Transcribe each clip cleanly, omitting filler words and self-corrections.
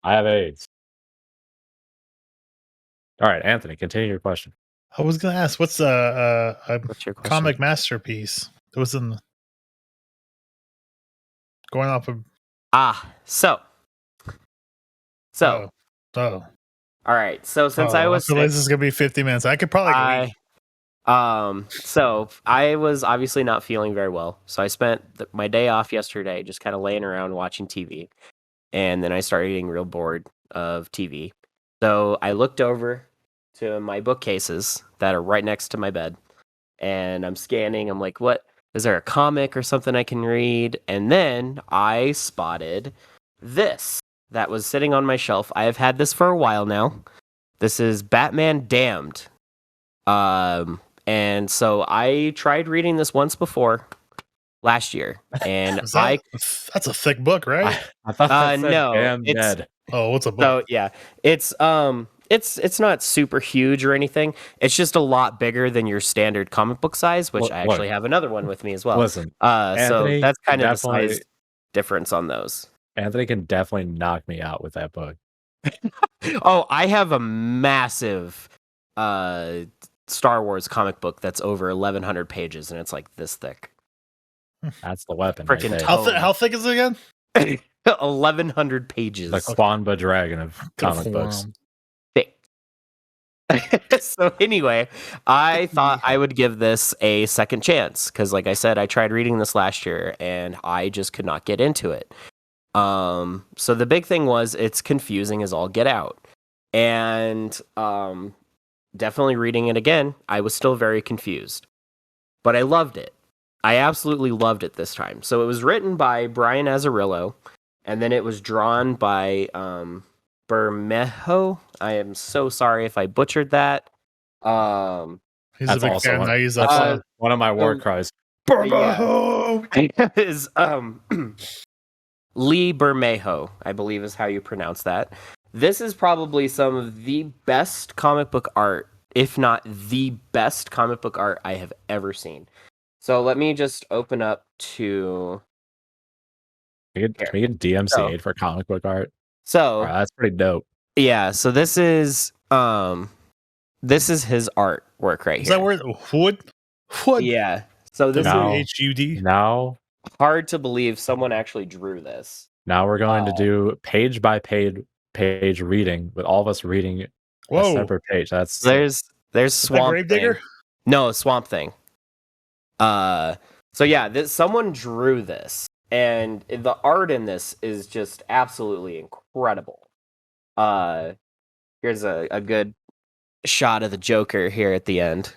I have AIDS. All right, Anthony, continue your question. I was gonna ask, what's a your question? comic masterpiece that was in going off of? So. Oh, all right. So since I was feel like this is gonna be 50 minutes. I could probably wait. So I was obviously not feeling very well. So I spent my day off yesterday just kind of laying around watching TV. And then I started getting real bored of TV. So I looked over to my bookcases that are right next to my bed. And I'm scanning. I'm like, what? Is there a comic or something I can read? And then I spotted this that was sitting on my shelf. I have had this for a while now. This is Batman Damned. And so I tried reading this once before last year, and that's a thick book, right? I thought that said no, Damn Dead. Oh, what's a book? So yeah, it's not super huge or anything. It's just a lot bigger than your standard comic book size, which I actually have another one with me as well. Listen, so Anthony that's kind of the size difference on those. Anthony can definitely knock me out with that book. Oh, I have a massive Star Wars comic book that's over 1,100 pages, and it's like this thick. That's the weapon. Freaking right how thick is it again? 1,100 pages. The Quanba Dragon of comic books. Thick. So anyway, I thought I would give this a second chance because, like I said, I tried reading this last year and I just could not get into it. So the big thing was it's confusing as all get out, and definitely reading it again, I was still very confused, but I loved it. I absolutely loved it this time. So it was written by Brian Azzarello, and then it was drawn by Bermejo. I am so sorry if I butchered that. He's a big fan. He's one of my war cries. Bermejo is Lee Bermejo, I believe is how you pronounce that. This is probably some of the best comic book art, if not the best comic book art I have ever seen. So let me just open up to... Can we get DMCA'd for comic book art? So that's pretty dope. Yeah, so this is his artwork right here. Is that where Hood? Yeah. So this is HUD. Now, hard to believe someone actually drew this. Now we're going to do page by page reading with all of us reading a separate page. That's there's Swamp Gravedigger? No, Swamp Thing. So yeah, someone drew this, and the art in this is just absolutely incredible. Here's a good shot of the Joker here at the end.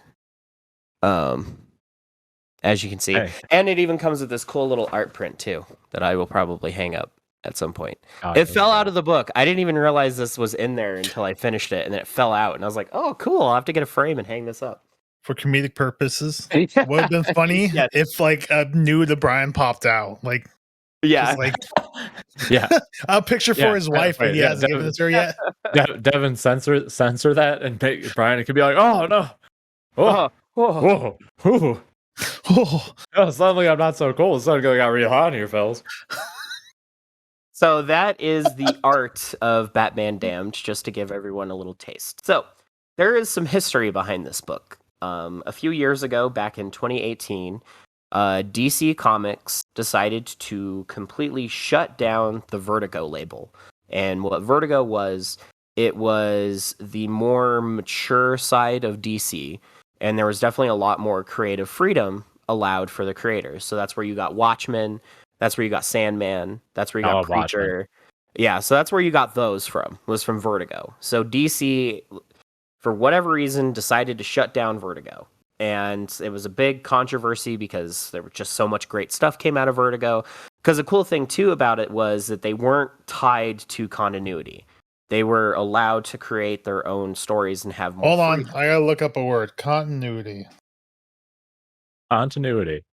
As you can see. And it even comes with this cool little art print too that I will probably hang up at some point. It fell out of the book. I didn't even realize this was in there until I finished it, and then it fell out, and I was like, oh, cool, I'll have to get a frame and hang this up. For comedic purposes. Would have been funny if like a nude of Brian popped out. Like, yeah. Like, yeah. A picture for his wife, but he hasn't given it to her yet. Devin, censor that and make Brian. It could be like, oh no. Whoa. Oh, suddenly I'm not so cool. Suddenly got real hot in here, fellas. So that is the art of Batman Damned, just to give everyone a little taste. So there is some history behind this book. A few years ago, back in 2018, DC Comics decided to completely shut down the Vertigo label. And what Vertigo was, it was the more mature side of DC, and there was definitely a lot more creative freedom allowed for the creators. So that's where you got Watchmen, that's where you got Sandman, that's where you got Preacher. Watchmen. Yeah, so that's where you got those from, was from Vertigo. So DC, for whatever reason, decided to shut down Vertigo. And it was a big controversy because there was just so much great stuff came out of Vertigo. Because the cool thing, too, about it was that they weren't tied to continuity. They were allowed to create their own stories and have more freedom. I gotta look up a word. Continuity. Continuity.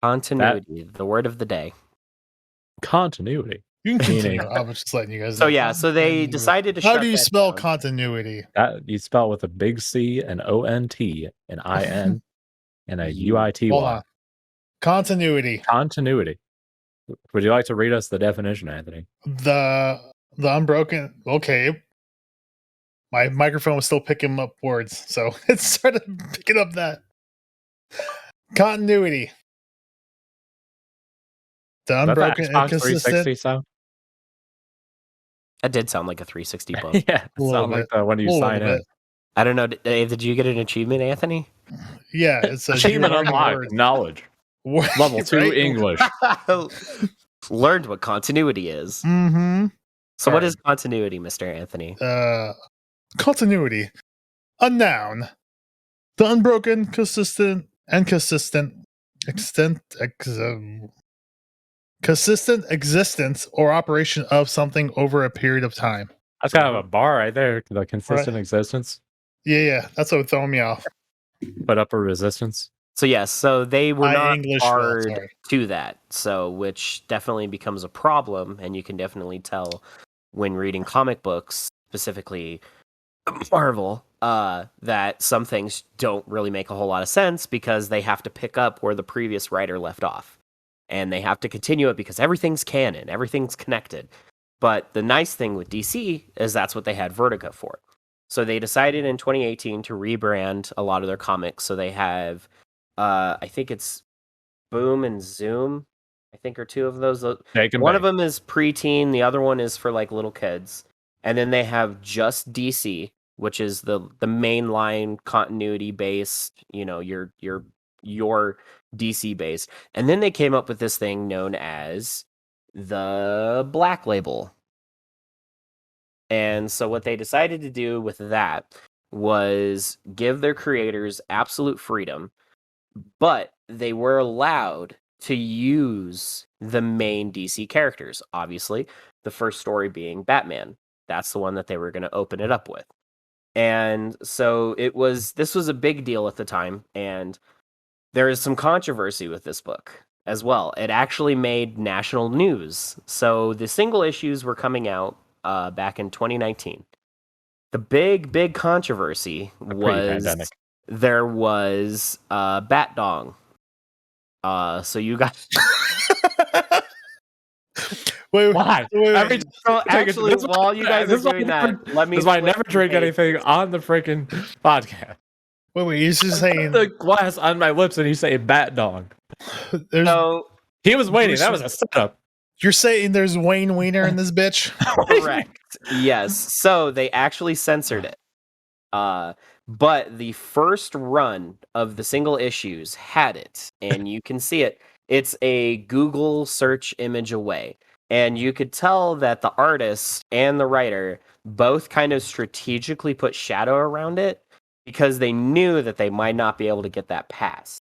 The word of the day. Continuity. You can continue. I was just letting you guys know. So yeah, so they decided to shut down. How do you spell continuity? You spell with a big C, an ONT, an IN, and a UITY. Hold on. Continuity. Continuity. Would you like to read us the definition, Anthony? The The Unbroken. Okay. My microphone was still picking up words, so it started picking up that. Continuity. The Is that the Unbroken and Xbox Consistent. 360 sound? That did sound like a 360 bump. Yeah, it sounds like the when you sign in. I don't know. Did you get an achievement, Anthony? Yeah, it says Achievement you're learning unlocked. words. Knowledge. Level 2 Right? English. Learned what continuity is. Mm-hmm. So what is continuity, Mr. Anthony? Continuity. A noun. The unbroken, consistent existence or operation of something over a period of time. That's kind of a bar right there. The consistent existence. Yeah. That's what would throw me off. Put up a resistance. So yes, so they were not English hard to that. So which definitely becomes a problem, and you can definitely tell when reading comic books, specifically Marvel, that some things don't really make a whole lot of sense because they have to pick up where the previous writer left off. And they have to continue it because everything's canon, everything's connected. But the nice thing with DC is that's what they had Vertigo for. So they decided in 2018 to rebrand a lot of their comics. So they have, I think it's Boom and Zoom, I think are two of those. One of them is preteen, the other one is for like little kids. And then they have just DC, which is the mainline continuity based, your DC based. And then they came up with this thing known as the Black Label. And so what they decided to do with that was give their creators absolute freedom, but they were allowed to use the main DC characters. Obviously, the first story being Batman. That's the one that they were going to open it up with. And so this was a big deal at the time, and there is some controversy with this book as well. It actually made national news. So the single issues were coming out back in 2019. The big controversy was there was Bat Dong. So you guys. Wait. Actually, while you guys are doing that, let me. This is why I never drink anything on the freaking podcast. Wait, you're just saying the glass on my lips and you say Bat Dong. No, he was waiting. That was a setup. You're saying there's Wayne Wiener in this bitch? Correct. Yes. So they actually censored it. But the first run of the single issues had it, and you can see it. It's a Google search image away. And you could tell that the artist and the writer both kind of strategically put shadow around it because they knew that they might not be able to get that passed.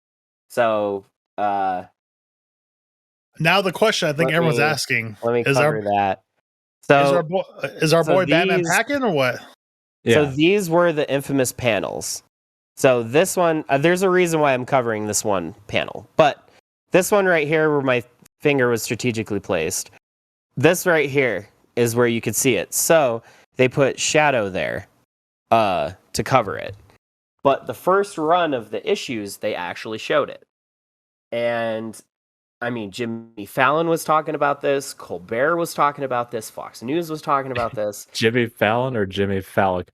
So, now the question I think everyone's asking is that. So is our boy Batman packing or what? Yeah. So these were the infamous panels. So this one, there's a reason why I'm covering this one panel, but this one right here where my finger was strategically placed, this right here is where you could see it. So they put shadow there to cover it. But the first run of the issues, they actually showed it. And I mean, Jimmy Fallon was talking about this. Colbert was talking about this. Fox News was talking about this. Jimmy Fallon or Jimmy Fallick?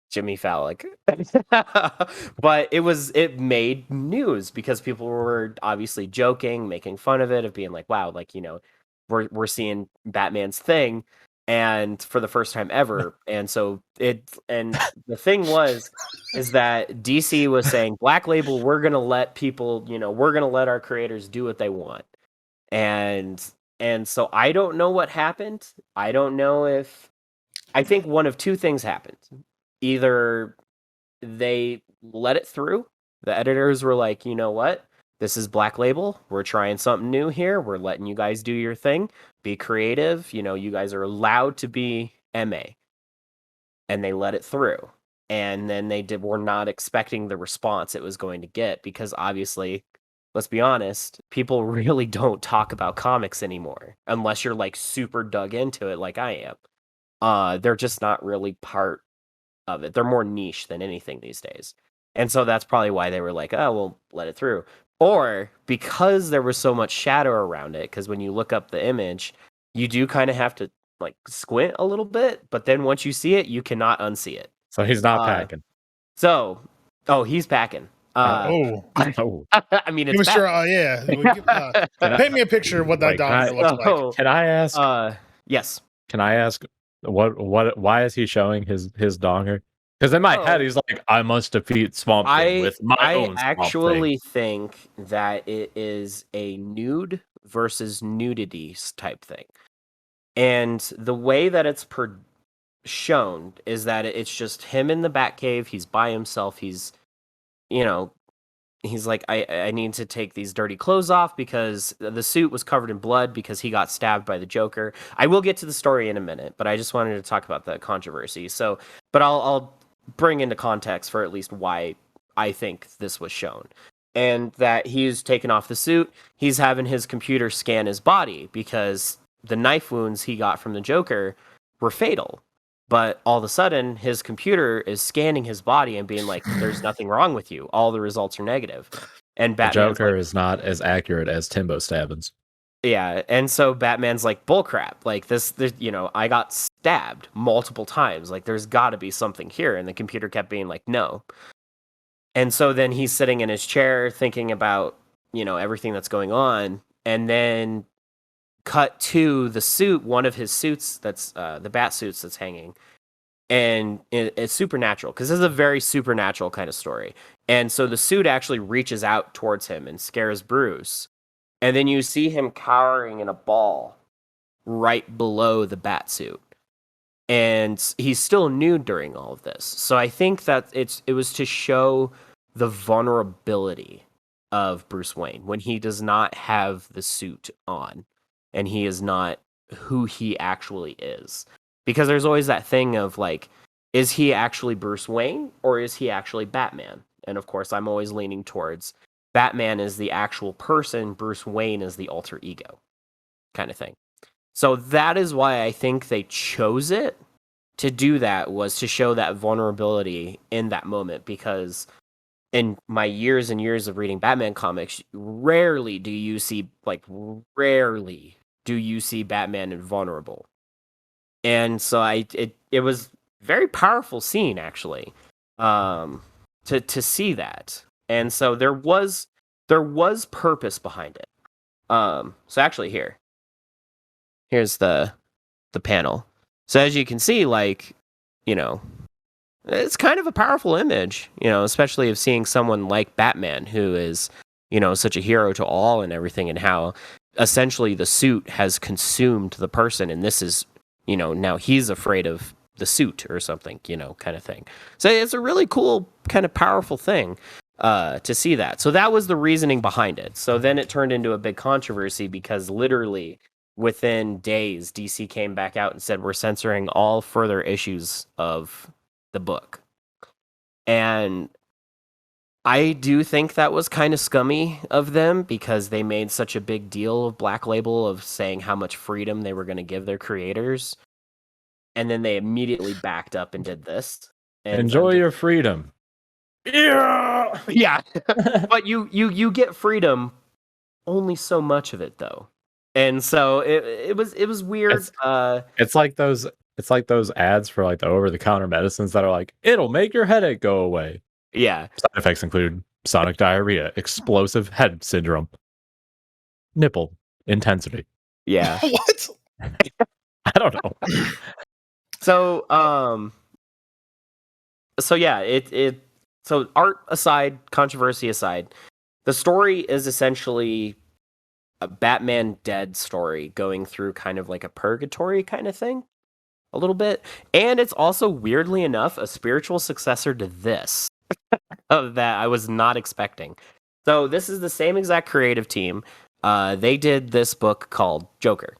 Jimmy Fallick. But it made news because people were obviously joking, making fun of it, of being like, wow, like, we're seeing Batman's thing, and for the first time ever. And so the thing is that DC was saying, Black Label, we're gonna let people, we're gonna let our creators do what they want. And so I don't know what happened. I don't know I think one of two things happened. Either they let it through. The editors were like, you know what? This is Black Label. We're trying something new here. We're letting you guys do your thing. Be creative. You guys are allowed to be MA. And they let it through. And then were not expecting the response it was going to get because obviously, let's be honest, people really don't talk about comics anymore unless you're like super dug into it like I am. They're just not really part of it. They're more niche than anything these days. And so that's probably why they were like, oh, we'll let it through. Or because there was so much shadow around it, because when you look up the image, you do kind of have to like squint a little bit, but then once you see it, you cannot unsee it. So he's not packing. He's packing. Oh, Oh, I mean, it's Mr. Batman. Paint me a picture of what that Wait, donger looks like. can I ask? Yes. Can I ask why is he showing his donger? Because in my head he's like, I must defeat Swamp Thing with my own Swamp Thing. I actually think that it is a nude versus nudity type thing. And the way that it's shown is that it's just him in the Batcave. He's by himself. He's like, I need to take these dirty clothes off because the suit was covered in blood because he got stabbed by the Joker. I will get to the story in a minute, but I just wanted to talk about the controversy. So, but I'll bring into context for at least why I think this was shown. And that he's taken off the suit. He's having his computer scan his body because the knife wounds he got from the Joker were fatal. But all of a sudden, his computer is scanning his body and being like, there's nothing wrong with you. All the results are negative. And Batman's the Joker is not as accurate as Timbo Stabbins. Yeah, and so Batman's like, bullcrap. Like, this, I got stabbed multiple times. Like, there's got to be something here. And the computer kept being like, no. And so then he's sitting in his chair thinking about, everything that's going on. And then cut to the suit, one of his suits that's the bat suits that's hanging. And it's supernatural because this is a very supernatural kind of story. And so the suit actually reaches out towards him and scares Bruce. And then you see him cowering in a ball right below the bat suit. And he's still nude during all of this. So I think that it was to show the vulnerability of Bruce Wayne when he does not have the suit on and he is not who he actually is. Because there's always that thing of like, is he actually Bruce Wayne or is he actually Batman? And of course, I'm always leaning towards Batman is the actual person, Bruce Wayne is the alter ego kind of thing. So that is why I think they chose it to do that, was to show that vulnerability in that moment. Because in my years and years of reading Batman comics, rarely do you see Batman invulnerable. And so it was very powerful scene actually, to see that. And so there was purpose behind it. So actually here's the panel. So as you can see, like, it's kind of a powerful image, especially of seeing someone like Batman, who is, such a hero to all and everything, and how essentially the suit has consumed the person. And this is, now he's afraid of the suit or something, kind of thing. So it's a really cool, kind of powerful thing to see that. So that was the reasoning behind it. So then it turned into a big controversy because literally within days, DC came back out and said, we're censoring all further issues of the book. And I do think that was kind of scummy of them because they made such a big deal of Black Label, of saying how much freedom they were going to give their creators. And then they immediately backed up and did this. And enjoy your freedom. Yeah. Yeah. But you get freedom, only so much of it though. And so it was weird. It's like those ads for like the over-the-counter medicines that are like, it'll make your headache go away. Yeah. Side effects include sonic diarrhea, explosive head syndrome, nipple intensity. Yeah. What? I don't know. So so yeah, so art aside, controversy aside, the story is essentially a Batman dead story going through kind of like a purgatory kind of thing, a little bit. And it's also, weirdly enough, a spiritual successor to this that I was not expecting. So this is the same exact creative team. They did this book called Joker.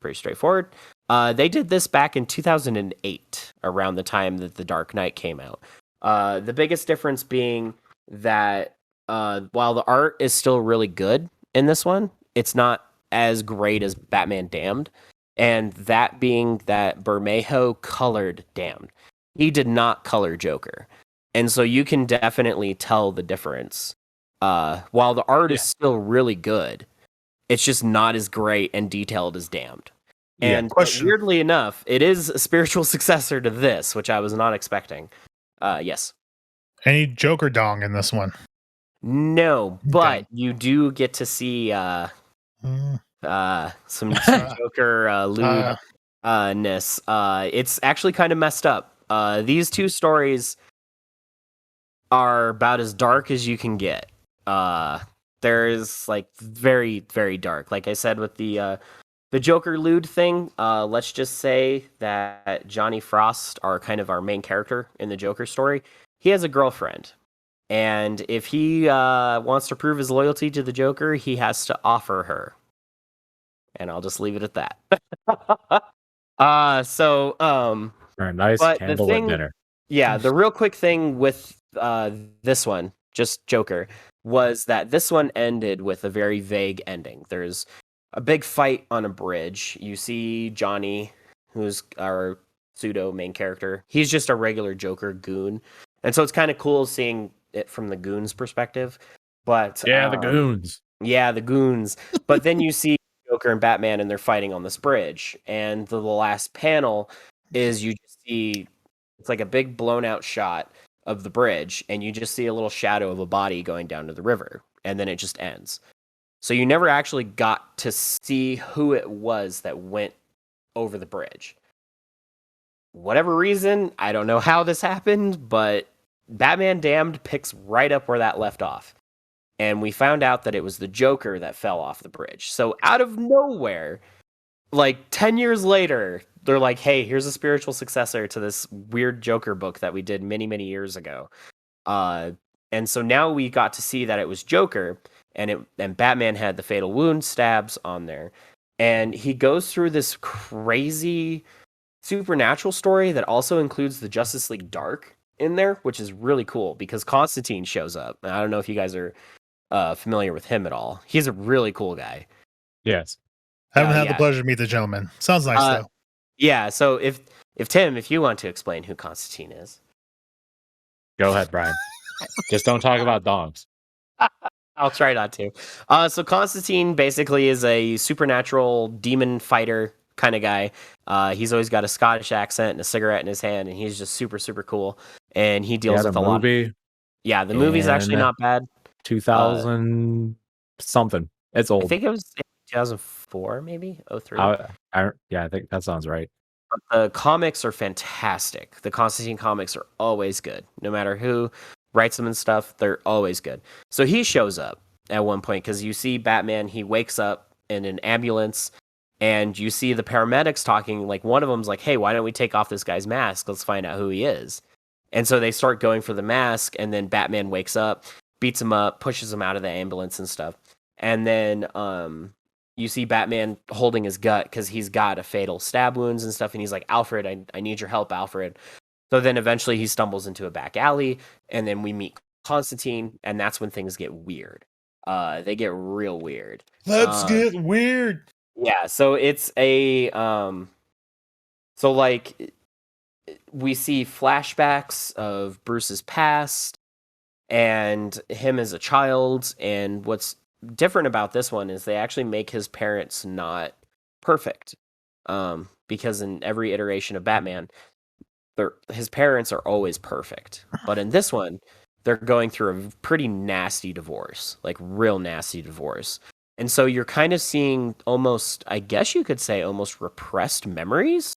Pretty straightforward. They did this back in 2008, around the time that The Dark Knight came out. The biggest difference being that while the art is still really good in this one, it's not as great as Batman Damned. And that being that Bermejo colored Damned. He did not color Joker. And so you can definitely tell the difference. While the art is still really good, it's just not as great and detailed as Damned. And Question. weirdly enough, it is a spiritual successor to this, which I was not expecting. Yes. Any Joker dong in this one? No, but Okay. you do get to see Mm, some Joker lewdness. It's actually kind of messed up. These two stories are about as dark as you can get. There's like very, very dark. Like I said with the Joker lewd thing, let's just say that Johnny Frost, our main character in the Joker story, he has a girlfriend. And if he wants to prove his loyalty to the Joker, he has to offer her. And I'll just leave it at that. For a nice but the candlelit thing, dinner. yeah, the real quick thing with this one, just Joker, was that this one ended with a very vague ending. There's a big fight on a bridge. You see Johnny, who's our pseudo main character. He's just a regular Joker goon. And so it's kind of cool seeing it from the goon's perspective. But Yeah, the goons. yeah, the goons. But then you see Joker and Batman and they're fighting on this bridge. And the last panel is you just see it's like a big blown out shot of the bridge and you just see a little shadow of a body going down to the river and then it just ends. So you never actually got to see who it was that went over the bridge. Whatever reason, I don't know how this happened, but Batman Damned picks right up where that left off. And we found out that it was the Joker that fell off the bridge. So out of nowhere, like 10 years later, they're like, hey, here's a spiritual successor to this weird Joker book that we did many, many years ago. And so now we got to see that it was Joker, and Batman had the fatal wound stabs on there. And he goes through this crazy supernatural story that also includes the Justice League Dark in there, which is really cool because Constantine shows up. I don't know if you guys are familiar with him at all. He's a really cool guy. Yes. I haven't had yeah. the pleasure to meet the gentleman. Sounds nice though. Yeah, so if Tim, if you want to explain who Constantine is. Go ahead, Brian. Just don't talk about dogs. I'll try not to. So Constantine basically is a supernatural demon fighter kind of guy. He's always got a Scottish accent and a cigarette in his hand, and he's just super, super cool. And he deals with a lot of... Yeah, the movie's actually not bad. 2000 something. It's old. I think it was 2004, maybe? 03? Yeah, I think that sounds right. But the comics are fantastic. The Constantine comics are always good. No matter who writes them and stuff, they're always good. So he shows up at one point because you see Batman, he wakes up in an ambulance and you see the paramedics talking. Like one of them's like, hey, why don't we take off this guy's mask? Let's find out who he is. And so they start going for the mask and then Batman wakes up, beats him up, pushes him out of the ambulance and stuff. And then you see Batman holding his gut because he's got a fatal stab wounds and stuff. And he's like, Alfred, I need your help, Alfred. So then eventually he stumbles into a back alley and then we meet Constantine. And that's when things get weird. They get real weird. Let's get weird. Yeah. So it's a, so like we see flashbacks of Bruce's past and him as a child. And what's different about this one is they actually make his parents not perfect. Because in every iteration of Batman, his parents are always perfect. But in this one, they're going through a pretty nasty divorce, like real nasty divorce. And so you're kind of seeing almost, I guess you could say, almost repressed memories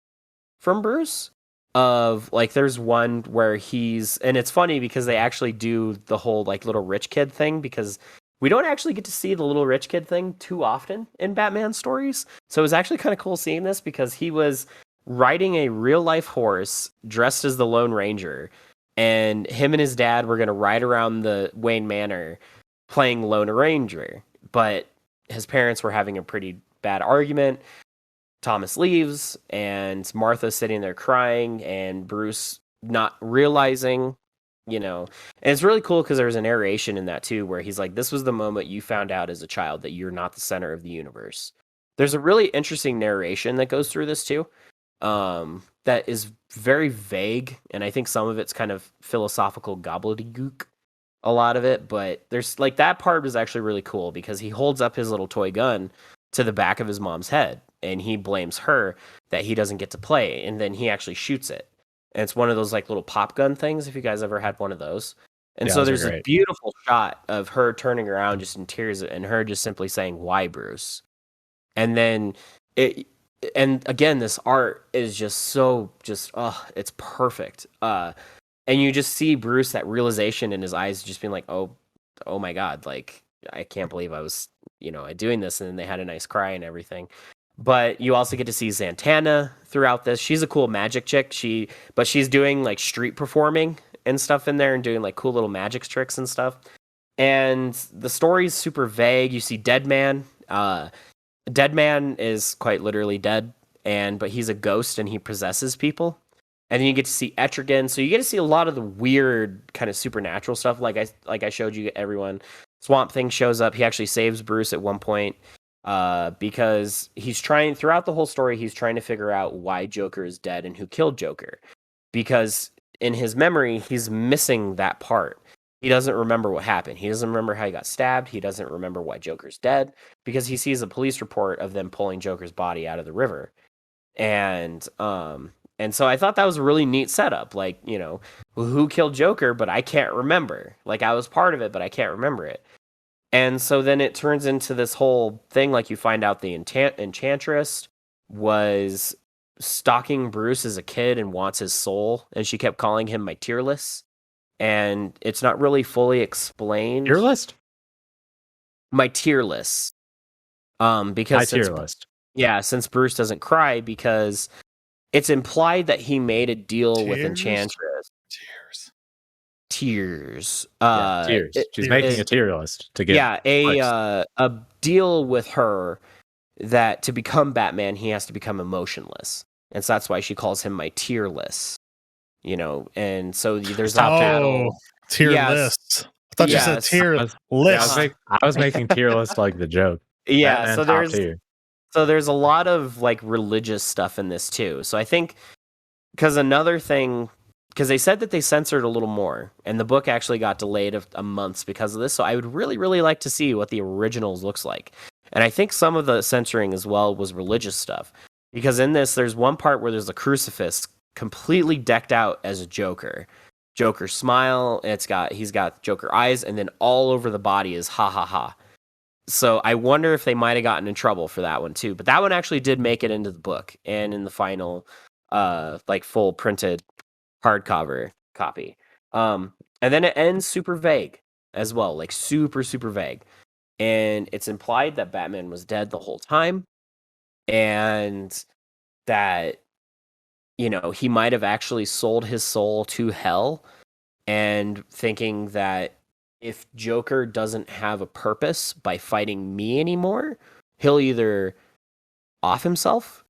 from Bruce. Of like, there's one where and it's funny because they actually do the whole like little rich kid thing because we don't actually get to see the little rich kid thing too often in Batman stories. So it was actually kind of cool seeing this because he was riding a real life horse dressed as the Lone Ranger, and him and his dad were going to ride around the Wayne Manor playing Lone Ranger, but his parents were having a pretty bad argument. Thomas leaves and Martha's sitting there crying and Bruce not realizing, and it's really cool because there's a narration in that too, where he's like, this was the moment you found out as a child that you're not the center of the universe. There's a really interesting narration that goes through this too. That is very vague. And I think some of it's kind of philosophical gobbledygook, a lot of it, but there's like that part was actually really cool because he holds up his little toy gun to the back of his mom's head and he blames her that he doesn't get to play, and then he actually shoots it. And it's one of those like little pop gun things, if you guys ever had one of those. And Yeah, so those are there's a great. beautiful shot of her turning around just in tears and her just simply saying, "Why, Bruce?" And then it and again, this art is just so it's perfect. And you just see Bruce, that realization in his eyes, just being like, oh my God, like I can't believe I was, doing this. And then they had a nice cry and everything. But you also get to see Zatanna throughout this. She's a cool magic chick. But she's doing like street performing and stuff in there and doing like cool little magic tricks and stuff. And the story's super vague. You see Dead Man. Dead Man is quite literally dead, but he's a ghost and he possesses people. And then you get to see Etrigan, so you get to see a lot of the weird kind of supernatural stuff. Like I showed you, everyone. Swamp Thing shows up. He actually saves Bruce at one point because he's trying throughout the whole story. He's trying to figure out why Joker is dead and who killed Joker, because in his memory he's missing that part. He doesn't remember what happened. He doesn't remember how he got stabbed. He doesn't remember why Joker's dead, because he sees a police report of them pulling Joker's body out of the river. And so I thought that was a really neat setup. Like, who killed Joker, but I can't remember. Like, I was part of it, but I can't remember it. And so then it turns into this whole thing. Like, you find out the Enchantress was stalking Bruce as a kid and wants his soul. And she kept calling him my tier list. And it's not really fully explained. Tier list? My tier list. Because My tier list. Yeah, since Bruce doesn't cry, because it's implied that he made a deal with Enchantress. Tears. Tears. She's making a tier list to get. Yeah, a deal with her that to become Batman, he has to become emotionless, and so that's why she calls him my tier list. And so there's that battle. Tier list. I thought you said tier list. I was making tier list like the joke. Yeah, Batman so there's a lot of like religious stuff in this too. So I think because they said that they censored a little more, and the book actually got delayed a month because of this. So I would really, really like to see what the originals looks like. And I think some of the censoring as well was religious stuff, because in this there's one part where there's a crucifix completely decked out as a Joker. Joker smile. He's got Joker eyes, and then all over the body is ha ha ha. So I wonder if they might have gotten in trouble for that one too. But that one actually did make it into the book and in the final, like full printed hardcover copy. And then it ends super vague as well, like super, super vague. And it's implied that Batman was dead the whole time, and that, he might have actually sold his soul to hell, and thinking that if Joker doesn't have a purpose by fighting me anymore, he'll either off himself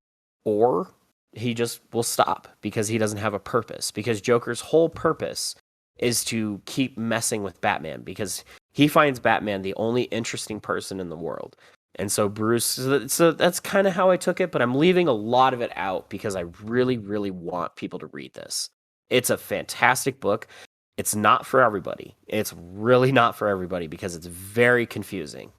or he just will stop because he doesn't have a purpose. Because Joker's whole purpose is to keep messing with Batman, because he finds Batman the only interesting person in the world. And so so that's kind of how I took it, but I'm leaving a lot of it out because I really, really want people to read this. It's a fantastic book. It's not for everybody. It's really not for everybody because it's very confusing.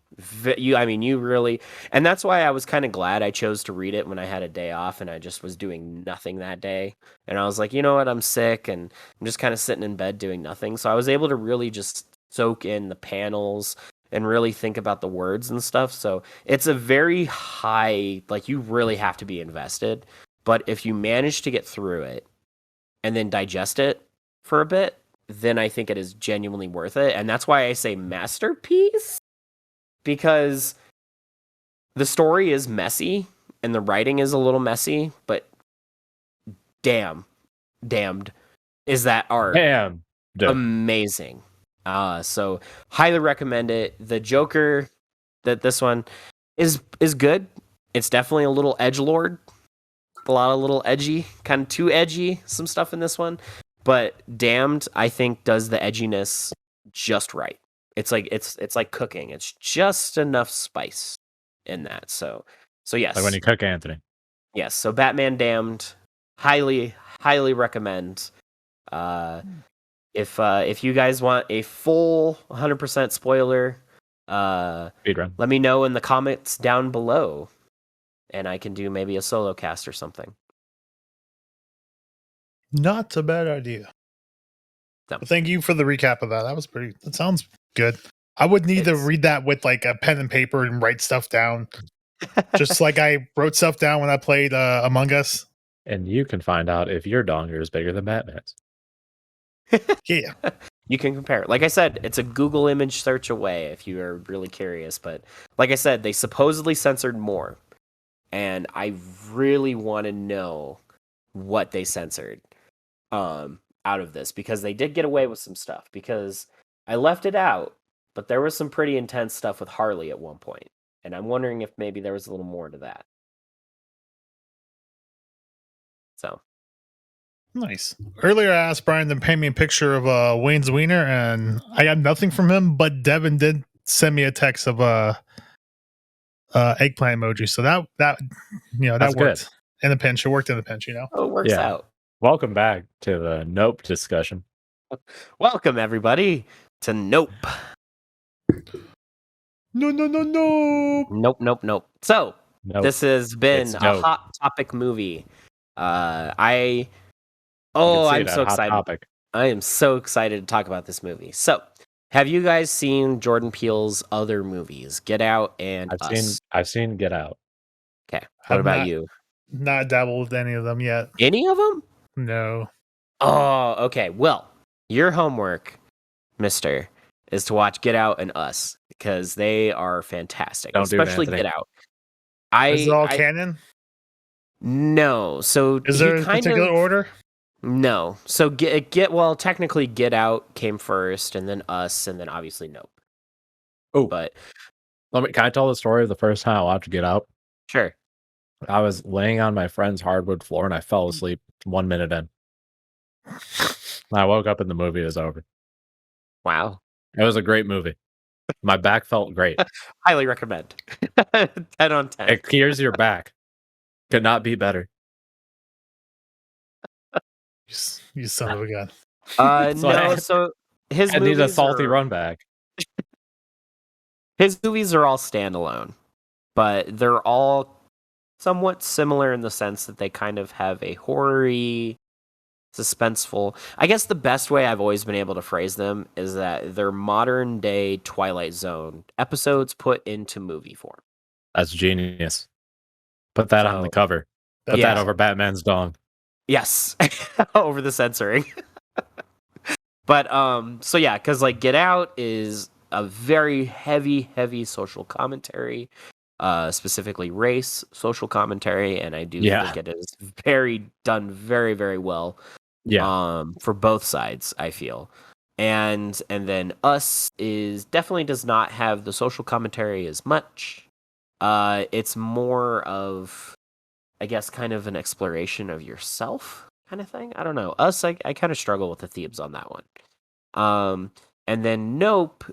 You really, and that's why I was kind of glad I chose to read it when I had a day off and I just was doing nothing that day. And I was like, you know what, I'm sick and I'm just kind of sitting in bed doing nothing. So I was able to really just soak in the panels and really think about the words and stuff. So it's a very high, like, you really have to be invested. But if you manage to get through it and then digest it for a bit, then I think it is genuinely worth it. And that's why I say masterpiece, because the story is messy and the writing is a little messy, but damned is that art. Damn. Amazing. So highly recommend it. The Joker, this one is good. It's definitely a little edgelord. A lot of little edgy, kind of too edgy, some stuff in this one. But Damned, I think, does the edginess just right. It's like cooking. It's just enough spice in that. So yes. Like when you cook, Anthony. Yes. So Batman Damned, highly, highly recommend. If you guys want a full 100% spoiler, Speedrun. let me know in the comments down below. and I can do maybe a solo cast or something. Not a bad idea. So. But thank you for the recap of that. That sounds good. I would need to read that with like a pen and paper and write stuff down. Just like I wrote stuff down when I played Among Us. And you can find out if your donger is bigger than Batman's. Yeah. You can compare. Like I said, it's a Google image search away if you are really curious. But like I said, they supposedly censored more. And I really want to know what they censored out of this. Because they did get away with some stuff. Because I left it out, but there was some pretty intense stuff with Harley at one point. And I'm wondering if maybe there was a little more to that. So. Nice. Earlier, I asked Brian to paint me a picture of Wayne's Wiener, and I got nothing from him. But Devin did send me a text of eggplant emoji, so that that worked good. in the pinch. It worked in the pinch, Oh, it works out. Welcome back to the Nope discussion. Welcome everybody to Nope. Nope. So this has been a hot topic movie. I'm so excited. Topic. I am so excited to talk about this movie. So, have you guys seen Jordan Peele's other movies, Get Out and Us? I've seen Get Out. Okay. What about you? Not dabbled with any of them yet. Any of them? No. Oh, okay. Well, your homework, mister, is to watch Get Out and Us because they are fantastic. Especially Get Out. Is it all canon? No. So is there a particular order? No. So technically Get Out came first, and then Us, and then obviously Nope. Oh, but can I tell the story of the first time I watched Get Out? Sure. I was laying on my friend's hardwood floor and I fell asleep 1 minute in. I woke up and the movie was over. Wow. It was a great movie. My back felt great. Highly recommend. 10 on 10. It clears your back. Could not be better. You son of a gun. So his movies need a salty run back. His movies are all standalone, but they're all somewhat similar in the sense that they kind of have a horror-y, suspenseful. I guess the best way I've always been able to phrase them is that they're modern day Twilight Zone episodes put into movie form. That's genius. Put that on the cover. Put that over Batman's dong. Yes. Over the censoring. But so yeah, because like Get Out is a very heavy social commentary, specifically race social commentary, and I do think it is done very, very well. Yeah. For both sides, I feel. And then Us definitely does not have the social commentary as much. It's more of, I guess, kind of an exploration of yourself kind of thing. I don't know. Us, I kind of struggle with the themes on that one. And then Nope,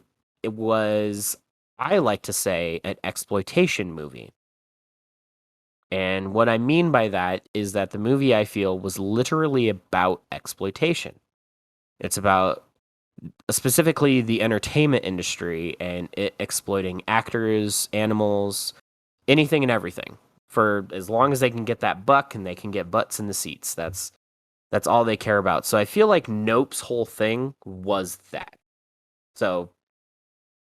it was, I like to say, an exploitation movie. And what I mean by that is that the movie, I feel, was literally about exploitation. It's about specifically the entertainment industry and it exploiting actors, animals, anything and everything for as long as they can get that buck and they can get butts in the seats. That's all they care about. So I feel like Nope's whole thing was that. So,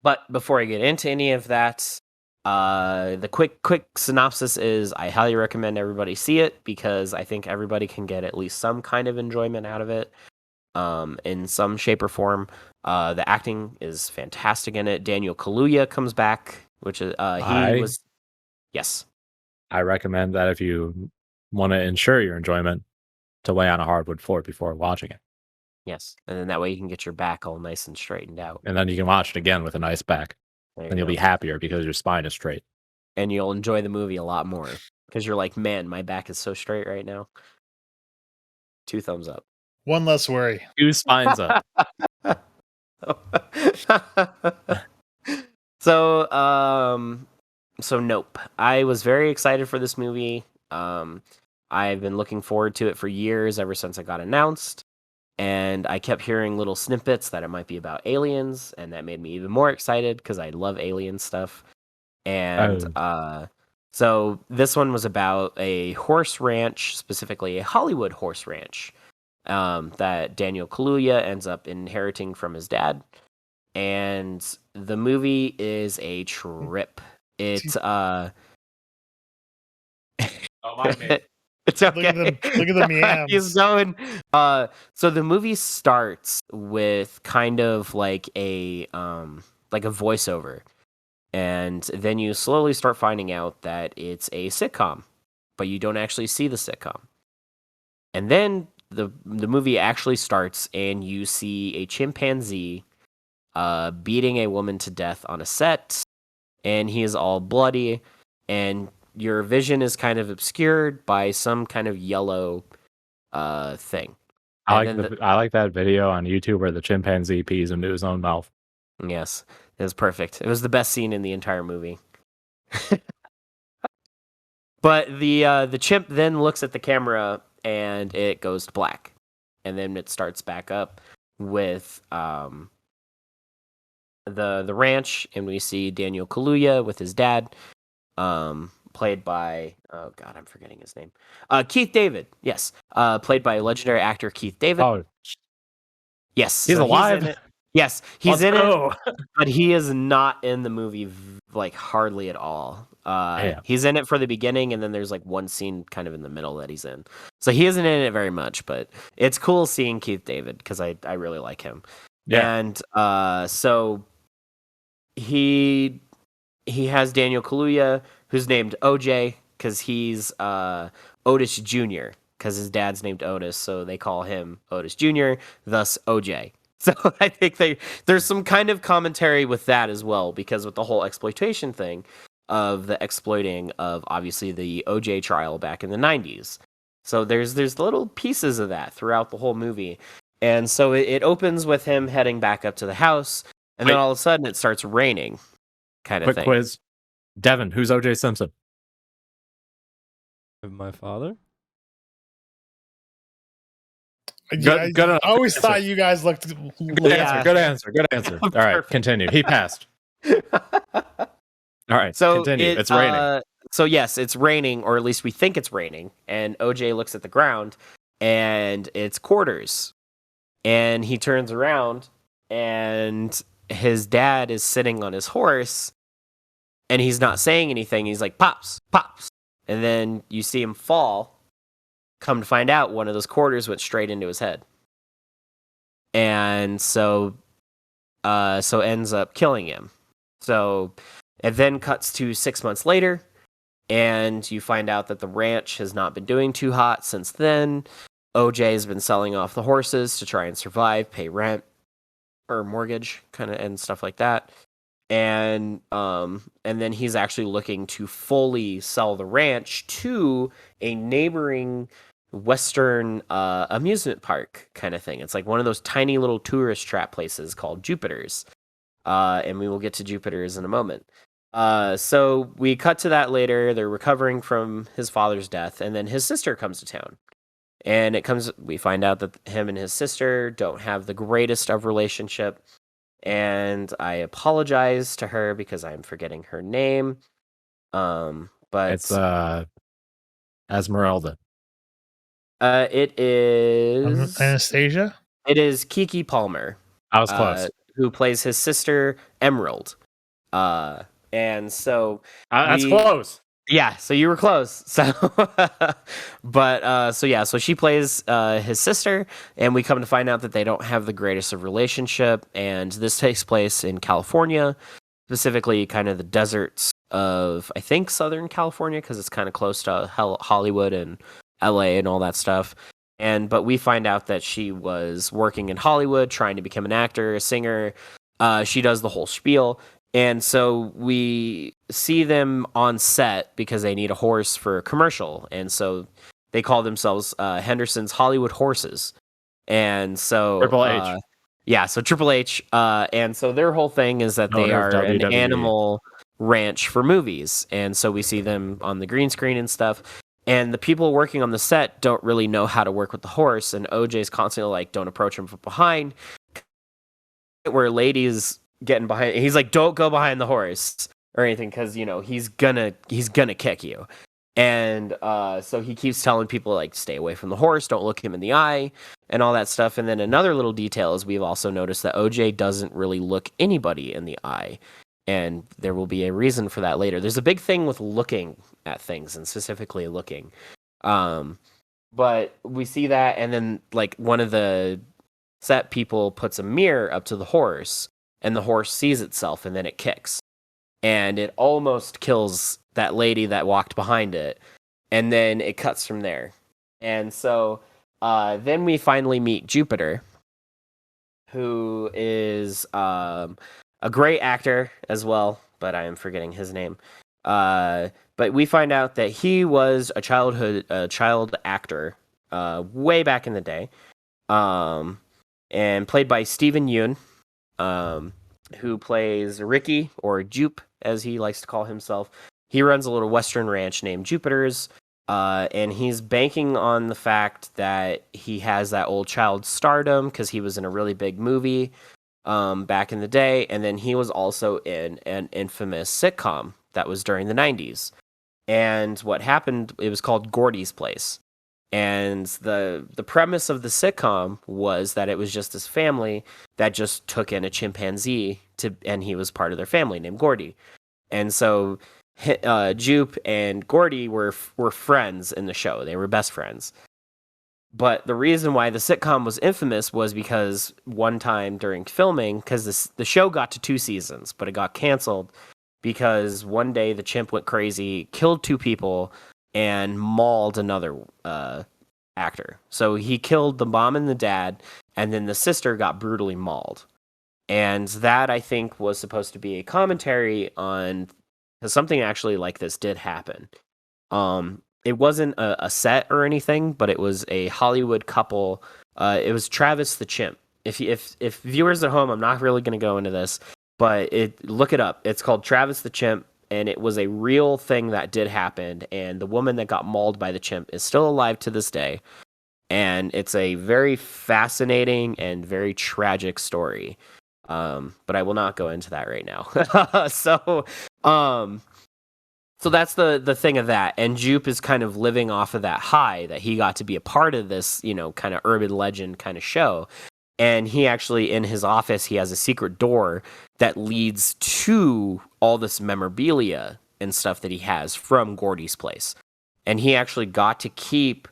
but before I get into any of that, the quick synopsis is I highly recommend everybody see it because I think everybody can get at least some kind of enjoyment out of it, in some shape or form. The acting is fantastic in it. Daniel Kaluuya comes back, which is yes. I recommend that if you want to ensure your enjoyment, to lay on a hardwood floor before watching it. Yes, and then that way you can get your back all nice and straightened out. And then you can watch it again with a nice back. And you'll be happier because your spine is straight. And you'll enjoy the movie a lot more because you're like, man, my back is so straight right now. 2 thumbs up. One less worry. 2 spines up. So Nope. I was very excited for this movie. I've been looking forward to it for years, ever since it got announced. And I kept hearing little snippets that it might be about aliens, and that made me even more excited because I love alien stuff. And So this one was about a horse ranch, specifically a Hollywood horse ranch, that Daniel Kaluuya ends up inheriting from his dad. And the movie is a trip. It's Oh, my man. it's okay. Look at the meows. He's going. So the movie starts with kind of like a voiceover, and then you slowly start finding out that it's a sitcom, but you don't actually see the sitcom. And then the movie actually starts, and you see a chimpanzee beating a woman to death on a set, and he is all bloody, and your vision is kind of obscured by some kind of yellow thing. I like that video on YouTube where the chimpanzee pees into his own mouth. Yes, it was perfect. It was the best scene in the entire movie. But the chimp then looks at the camera and it goes to black, and then it starts back up with the ranch, and we see Daniel Kaluuya with his dad, played by, oh god, I'm forgetting his name. Keith David, yes, played by legendary actor Keith David. Oh, yes, he's alive. He's in it. Yes, he's in it, but he is not in the movie like hardly at all. He's in it for the beginning, and then there's like one scene kind of in the middle that he's in. So he isn't in it very much, but it's cool seeing Keith David because I really like him. Yeah. And so he has Daniel Kaluuya, who's named OJ because he's Otis Jr. because his dad's named Otis, so they call him Otis Jr., thus OJ. So I think there's some kind of commentary with that as well, because with the whole exploitation thing of the exploiting of obviously the OJ trial back in the 90s. So there's little pieces of that throughout the whole movie. And so it opens with him heading back up to the house, and then all of a sudden it starts raining, kind of thing. Quick quiz. Devin, who's OJ Simpson? My father? Good I always thought you guys looked. Good answer. All right, continue. He passed. All right, so continue. It's raining. So yes, it's raining, or at least we think it's raining. And OJ looks at the ground, and it's quarters. And he turns around, and his dad is sitting on his horse, and he's not saying anything. He's like, "Pops, pops," and then you see him fall. Come to find out, one of those quarters went straight into his head, and so ends up killing him. So it then cuts to 6 months later, and you find out that the ranch has not been doing too hot since then. OJ has been selling off the horses to try and survive, pay rent or mortgage, kind of, and stuff like that. And then he's actually looking to fully sell the ranch to a neighboring Western amusement park kind of thing. It's like one of those tiny little tourist trap places called Jupiter's. And we will get to Jupiter's in a moment. So we cut to that later. They're recovering from his father's death, and then his sister comes to town. And we find out that him and his sister don't have the greatest of relationship. And I apologize to her because I'm forgetting her name. But it's Esmeralda. It is Anastasia. It is Keke Palmer. I was close. Who plays his sister Emerald. And so that's close. Yeah, so you were close. So, so she plays his sister, and we come to find out that they don't have the greatest of relationship, and this takes place in California, specifically kind of the deserts of, I think, Southern California, because it's kind of close to Hollywood and LA and all that stuff. But we find out that she was working in Hollywood, trying to become an actor, a singer. She does the whole spiel. And so we see them on set because they need a horse for a commercial. And so they call themselves Henderson's Hollywood Horses. And so Triple H. So Triple H. And so their whole thing is that they are an animal ranch for movies. And so we see them on the green screen and stuff. And the people working on the set don't really know how to work with the horse. And OJ's constantly like, don't approach him from behind. Where ladies getting behind, he's like, don't go behind the horse. or anything, because he's gonna kick you. And so he keeps telling people, like, stay away from the horse, don't look him in the eye, and all that stuff. And then another little detail is we've also noticed that OJ doesn't really look anybody in the eye, and there will be a reason for that later. There's a big thing with looking at things, and specifically looking. But we see that, and then, like, one of the set people puts a mirror up to the horse, and the horse sees itself, and then it kicks. And it almost kills that lady that walked behind it, and then it cuts from there. And so then we finally meet Jupiter, who is a great actor as well, but I am forgetting his name. But we find out that he was a child actor way back in the day, and played by Steven Yeun, who plays Ricky, or Jupe, as he likes to call himself. He runs a little Western ranch named Jupiter's, and he's banking on the fact that he has that old child stardom because he was in a really big movie back in the day, and then he was also in an infamous sitcom that was during the 90s. And what happened, it was called Gordy's Place. And the premise of the sitcom was that it was just this family that just took in a chimpanzee, and he was part of their family named Gordy. And so Jupe and Gordy were friends in the show. They were best friends. But the reason why the sitcom was infamous was because one time during filming, because the show got to 2 seasons, but it got canceled because one day the chimp went crazy, killed 2 people, and mauled another actor. So he killed the mom and the dad, and then the sister got brutally mauled. And that, I think, was supposed to be a commentary on, because something actually like this did happen. It wasn't a set or anything, but it was a Hollywood couple. It was Travis the Chimp. If viewers at home, I'm not really going to go into this, but look it up. It's called Travis the Chimp, and it was a real thing that did happen. And the woman that got mauled by the chimp is still alive to this day. And it's a very fascinating and very tragic story. But I will not go into that right now. So that's the thing of that. And Jupe is kind of living off of that high that he got to be a part of this, kind of urban legend kind of show. And he actually, in his office, he has a secret door that leads to all this memorabilia and stuff that he has from Gordy's Place. And he actually got to keep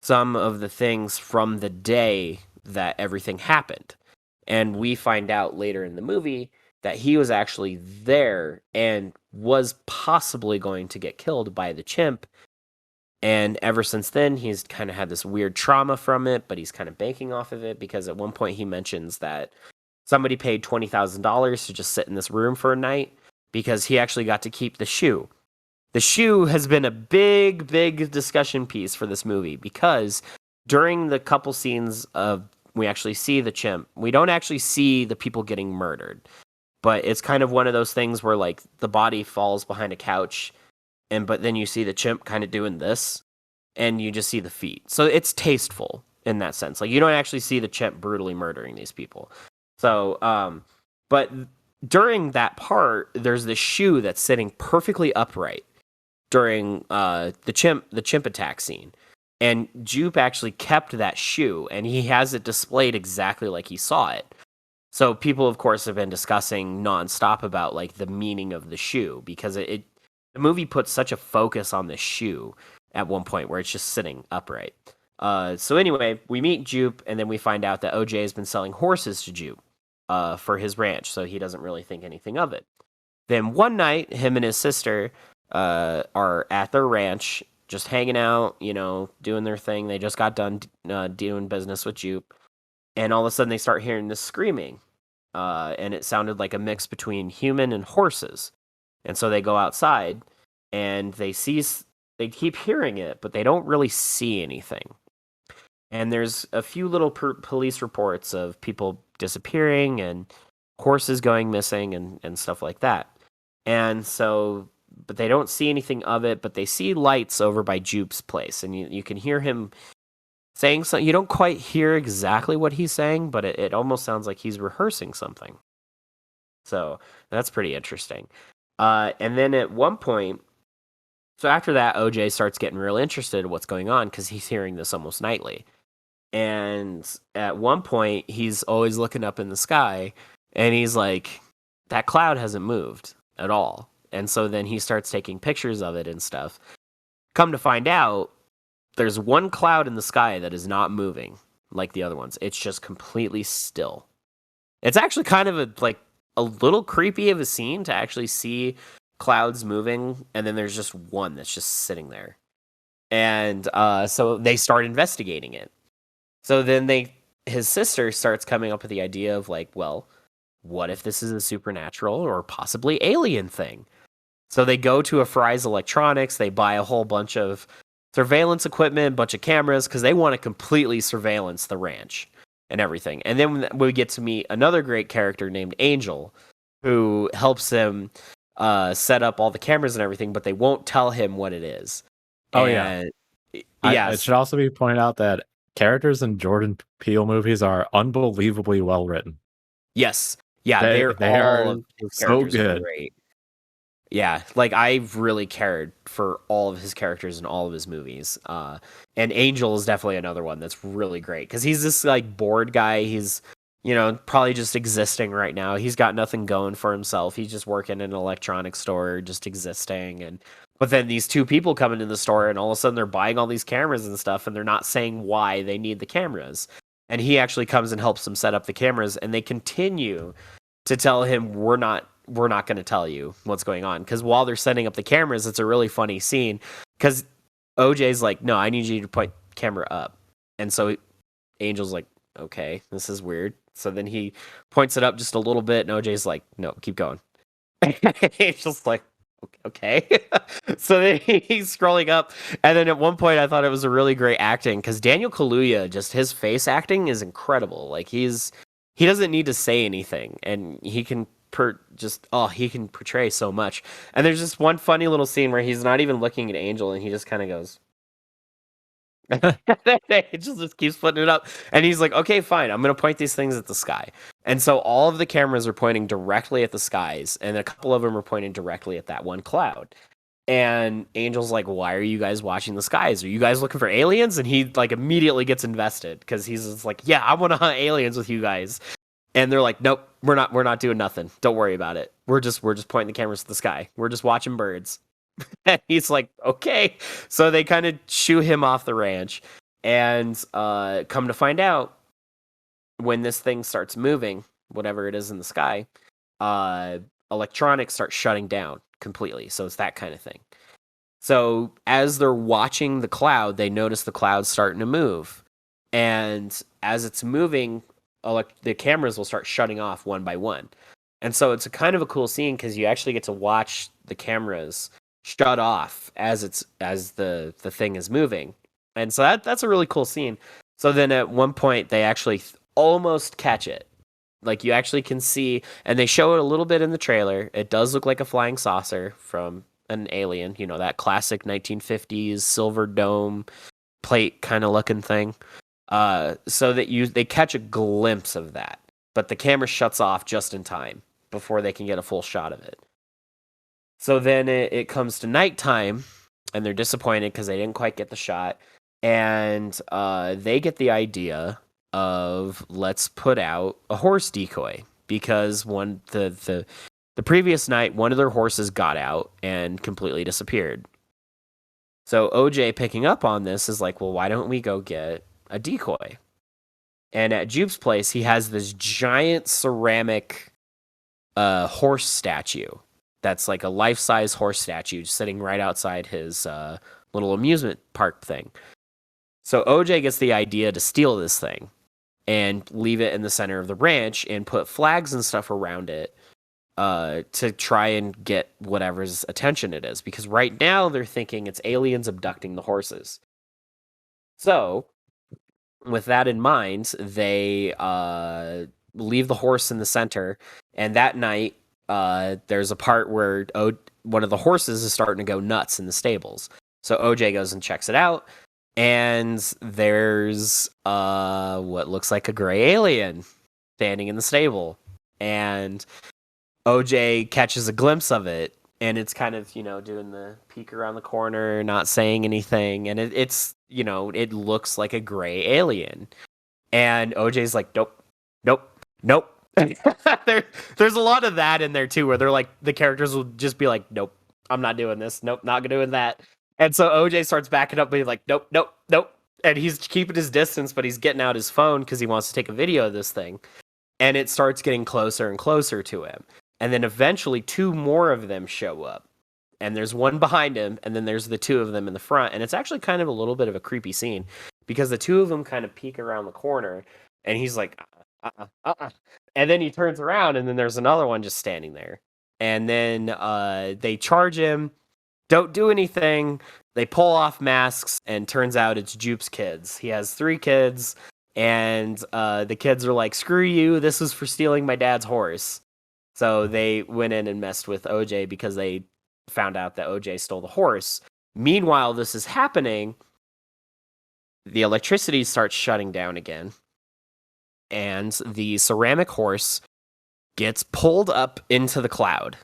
some of the things from the day that everything happened. And we find out later in the movie that he was actually there and was possibly going to get killed by the chimp. And ever since then, he's kind of had this weird trauma from it, but he's kind of banking off of it because at one point he mentions that somebody paid $20,000 to just sit in this room for a night because he actually got to keep the shoe. The shoe has been a big, big discussion piece for this movie because during the couple scenes of we actually see the chimp, we don't actually see the people getting murdered. But it's kind of one of those things where, like, the body falls behind a couch, but then you see the chimp kind of doing this, and you just see the feet. So it's tasteful in that sense. Like, you don't actually see the chimp brutally murdering these people. So, but during that part, there's this shoe that's sitting perfectly upright during the chimp attack scene. And Jupe actually kept that shoe, and he has it displayed exactly like he saw it. So people, of course, have been discussing nonstop about, like, the meaning of the shoe, because the movie puts such a focus on the shoe at one point where it's just sitting upright. So anyway, we meet Jupe, and then we find out that OJ has been selling horses to Jupe for his ranch, so he doesn't really think anything of it. Then one night, him and his sister are at their ranch, just hanging out, doing their thing. They just got done doing business with Jupe. And all of a sudden they start hearing this screaming. And it sounded like a mix between human and horses. And so they go outside and they keep hearing it, but they don't really see anything. And there's a few little police reports of people disappearing and horses going missing and stuff like that. And so, but they don't see anything of it, but they see lights over by Jupe's place. And you can hear him saying something. You don't quite hear exactly what he's saying, but it almost sounds like he's rehearsing something. So that's pretty interesting. And then at one point, so after that, OJ starts getting real interested in what's going on because he's hearing this almost nightly. And at one point, he's always looking up in the sky, and he's like, that cloud hasn't moved at all. And so then he starts taking pictures of it and stuff. Come to find out, there's one cloud in the sky that is not moving like the other ones. It's just completely still. It's actually kind of a little creepy of a scene to actually see clouds moving, and then there's just one that's just sitting there. And so they start investigating it. So then his sister starts coming up with the idea of like, well, what if this is a supernatural or possibly alien thing? So they go to a Fry's Electronics, they buy a whole bunch of surveillance equipment, a bunch of cameras, because they want to completely surveillance the ranch and everything. And then we get to meet another great character named Angel, who helps them set up all the cameras and everything, but they won't tell him what it is. Oh, yeah. It should also be pointed out that characters in Jordan Peele movies are unbelievably well written. Yes. Yeah, they are so good. Great. Yeah, like I've really cared for all of his characters in all of his movies. And Angel is definitely another one that's really great because he's this like bored guy. He's, probably just existing right now. He's got nothing going for himself. He's just working in an electronics store, just existing. But then these two people come into the store and all of a sudden they're buying all these cameras and stuff, and they're not saying why they need the cameras. And he actually comes and helps them set up the cameras, and they continue to tell him, we're not going to tell you what's going on. Because while they're setting up the cameras, it's a really funny scene. Because OJ's like, no, I need you to point camera up. And so Angel's like, okay, this is weird. So then he points it up just a little bit, and OJ's like, no, keep going. Angel's like, okay. So then he's scrolling up. And then at one point, I thought it was a really great acting. Because Daniel Kaluuya, just his face acting is incredible. Like, he doesn't need to say anything. And he can he can portray so much. And there's just one funny little scene where he's not even looking at Angel, and he just kind of goes. It just keeps putting it up, and he's like, okay, fine, I'm gonna point these things at the sky. And so all of the cameras are pointing directly at the skies, and a couple of them are pointing directly at that one cloud. And Angel's like, why are you guys watching the skies? Are you guys looking for aliens? And he like immediately gets invested because he's just like, yeah, I want to hunt aliens with you guys. And they're like, nope, we're not doing nothing. Don't worry about it. We're just pointing the cameras at the sky. We're just watching birds. And he's like, okay. So they kind of shoo him off the ranch. And come to find out, when this thing starts moving, whatever it is in the sky, electronics start shutting down completely. So it's that kind of thing. So as they're watching the cloud, they notice the cloud starting to move. And as it's moving, the cameras will start shutting off one by one. And so it's a kind of a cool scene because you actually get to watch the cameras shut off as the thing is moving. And so that's a really cool scene. So then at one point they actually almost catch it. Like you actually can see, and they show it a little bit in the trailer. It does look like a flying saucer from an alien, that classic 1950s silver dome plate kind of looking thing. So that they catch a glimpse of that, but the camera shuts off just in time before they can get a full shot of it. So then it comes to nighttime, and they're disappointed because they didn't quite get the shot, and they get the idea of let's put out a horse decoy because the previous night one of their horses got out and completely disappeared. So OJ picking up on this is like, well, why don't we go get a decoy? And at Jupe's place, he has this giant ceramic horse statue that's like a life-size horse statue sitting right outside his little amusement park thing. So OJ gets the idea to steal this thing and leave it in the center of the ranch and put flags and stuff around it to try and get whatever's attention it is. Because right now they're thinking it's aliens abducting the horses. So with that in mind, they leave the horse in the center, and that night there's a part where one of the horses is starting to go nuts in the stables. So OJ goes and checks it out, and there's what looks like a gray alien standing in the stable, and OJ catches a glimpse of it, and it's kind of, doing the peek around the corner, not saying anything, and it's it looks like a gray alien. And OJ's like, nope, nope, nope. There's a lot of that in there too, where they're like, the characters will just be like, nope, I'm not doing this, nope, not doing that. And so OJ starts backing up, being like, nope, nope, nope. And he's keeping his distance, but he's getting out his phone because he wants to take a video of this thing. And it starts getting closer and closer to him. And then eventually 2 more of them show up. And there's one behind him, and then there's the 2 of them in the front. And it's actually kind of a little bit of a creepy scene because the 2 of them kind of peek around the corner, and he's like, And then he turns around, and then there's another one just standing there. And then they charge him, don't do anything. They pull off masks, and turns out it's Jupe's kids. He has 3 kids, and the kids are like, screw you, this was for stealing my dad's horse. So they went in and messed with OJ because they found out that OJ stole the horse. Meanwhile, this is happening. The electricity starts shutting down again, and the ceramic horse gets pulled up into the cloud.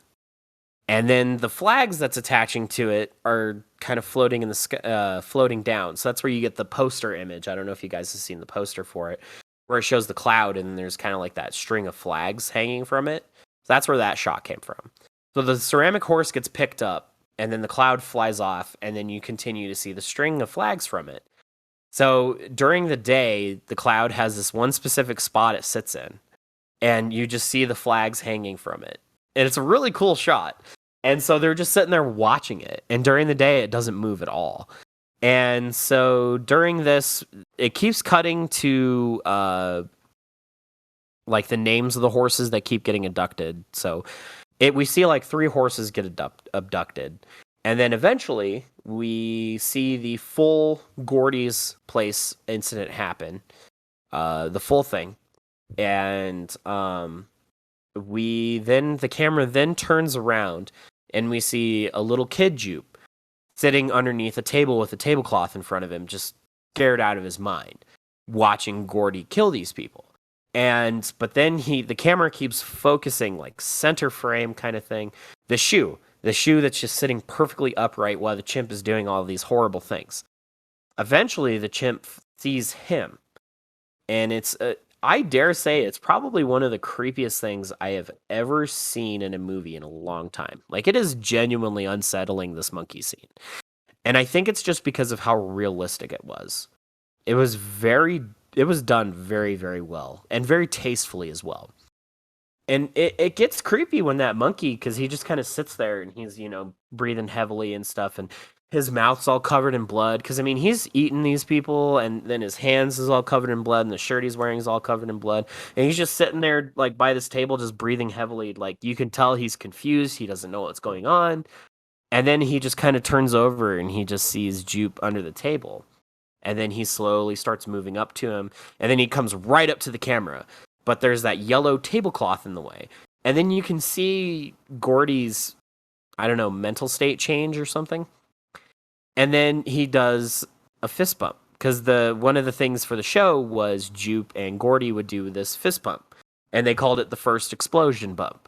And then the flags that's attaching to it are kind of floating in the sky, floating down. So that's where you get the poster image. I don't know if you guys have seen the poster for it, where it shows the cloud and there's kind of like that string of flags hanging from it. So that's where that shot came from. So the ceramic horse gets picked up, and then the cloud flies off, and then you continue to see the string of flags from it. So during the day, the cloud has this one specific spot it sits in, and you just see the flags hanging from it. And it's a really cool shot. And so they're just sitting there watching it. And during the day, it doesn't move at all. And so during this, it keeps cutting to like the names of the horses that keep getting abducted. So we see like 3 horses get abducted. And then eventually we see the full Gordy's place incident happen. The full thing. And the camera then turns around, and we see a little kid Jupe sitting underneath a table with a tablecloth in front of him, just scared out of his mind, watching Gordy kill these people. But then the camera keeps focusing, like center frame kind of thing, the shoe that's just sitting perfectly upright while the chimp is doing all these horrible things. Eventually the chimp sees him, and it's I dare say it's probably one of the creepiest things I have ever seen in a movie in a long time. Like, it is genuinely unsettling, this monkey scene. And I think it's just because of how realistic it was. It was done very, very well, and very tastefully as well. And it gets creepy when that monkey, because he just kind of sits there and he's, breathing heavily and stuff, and his mouth's all covered in blood, because, I mean, he's eating these people, and then his hands is all covered in blood, and the shirt he's wearing is all covered in blood, and he's just sitting there, like, by this table, just breathing heavily. Like, you can tell he's confused, he doesn't know what's going on, and then he just kind of turns over, and he just sees Jupe under the table, and then he slowly starts moving up to him, and then he comes right up to the camera, but there's that yellow tablecloth in the way, and then you can see Gordy's, I don't know, mental state change or something. And then he does a fist bump, because one of the things for the show was Jupe and Gordy would do this fist bump, and they called it the first explosion bump.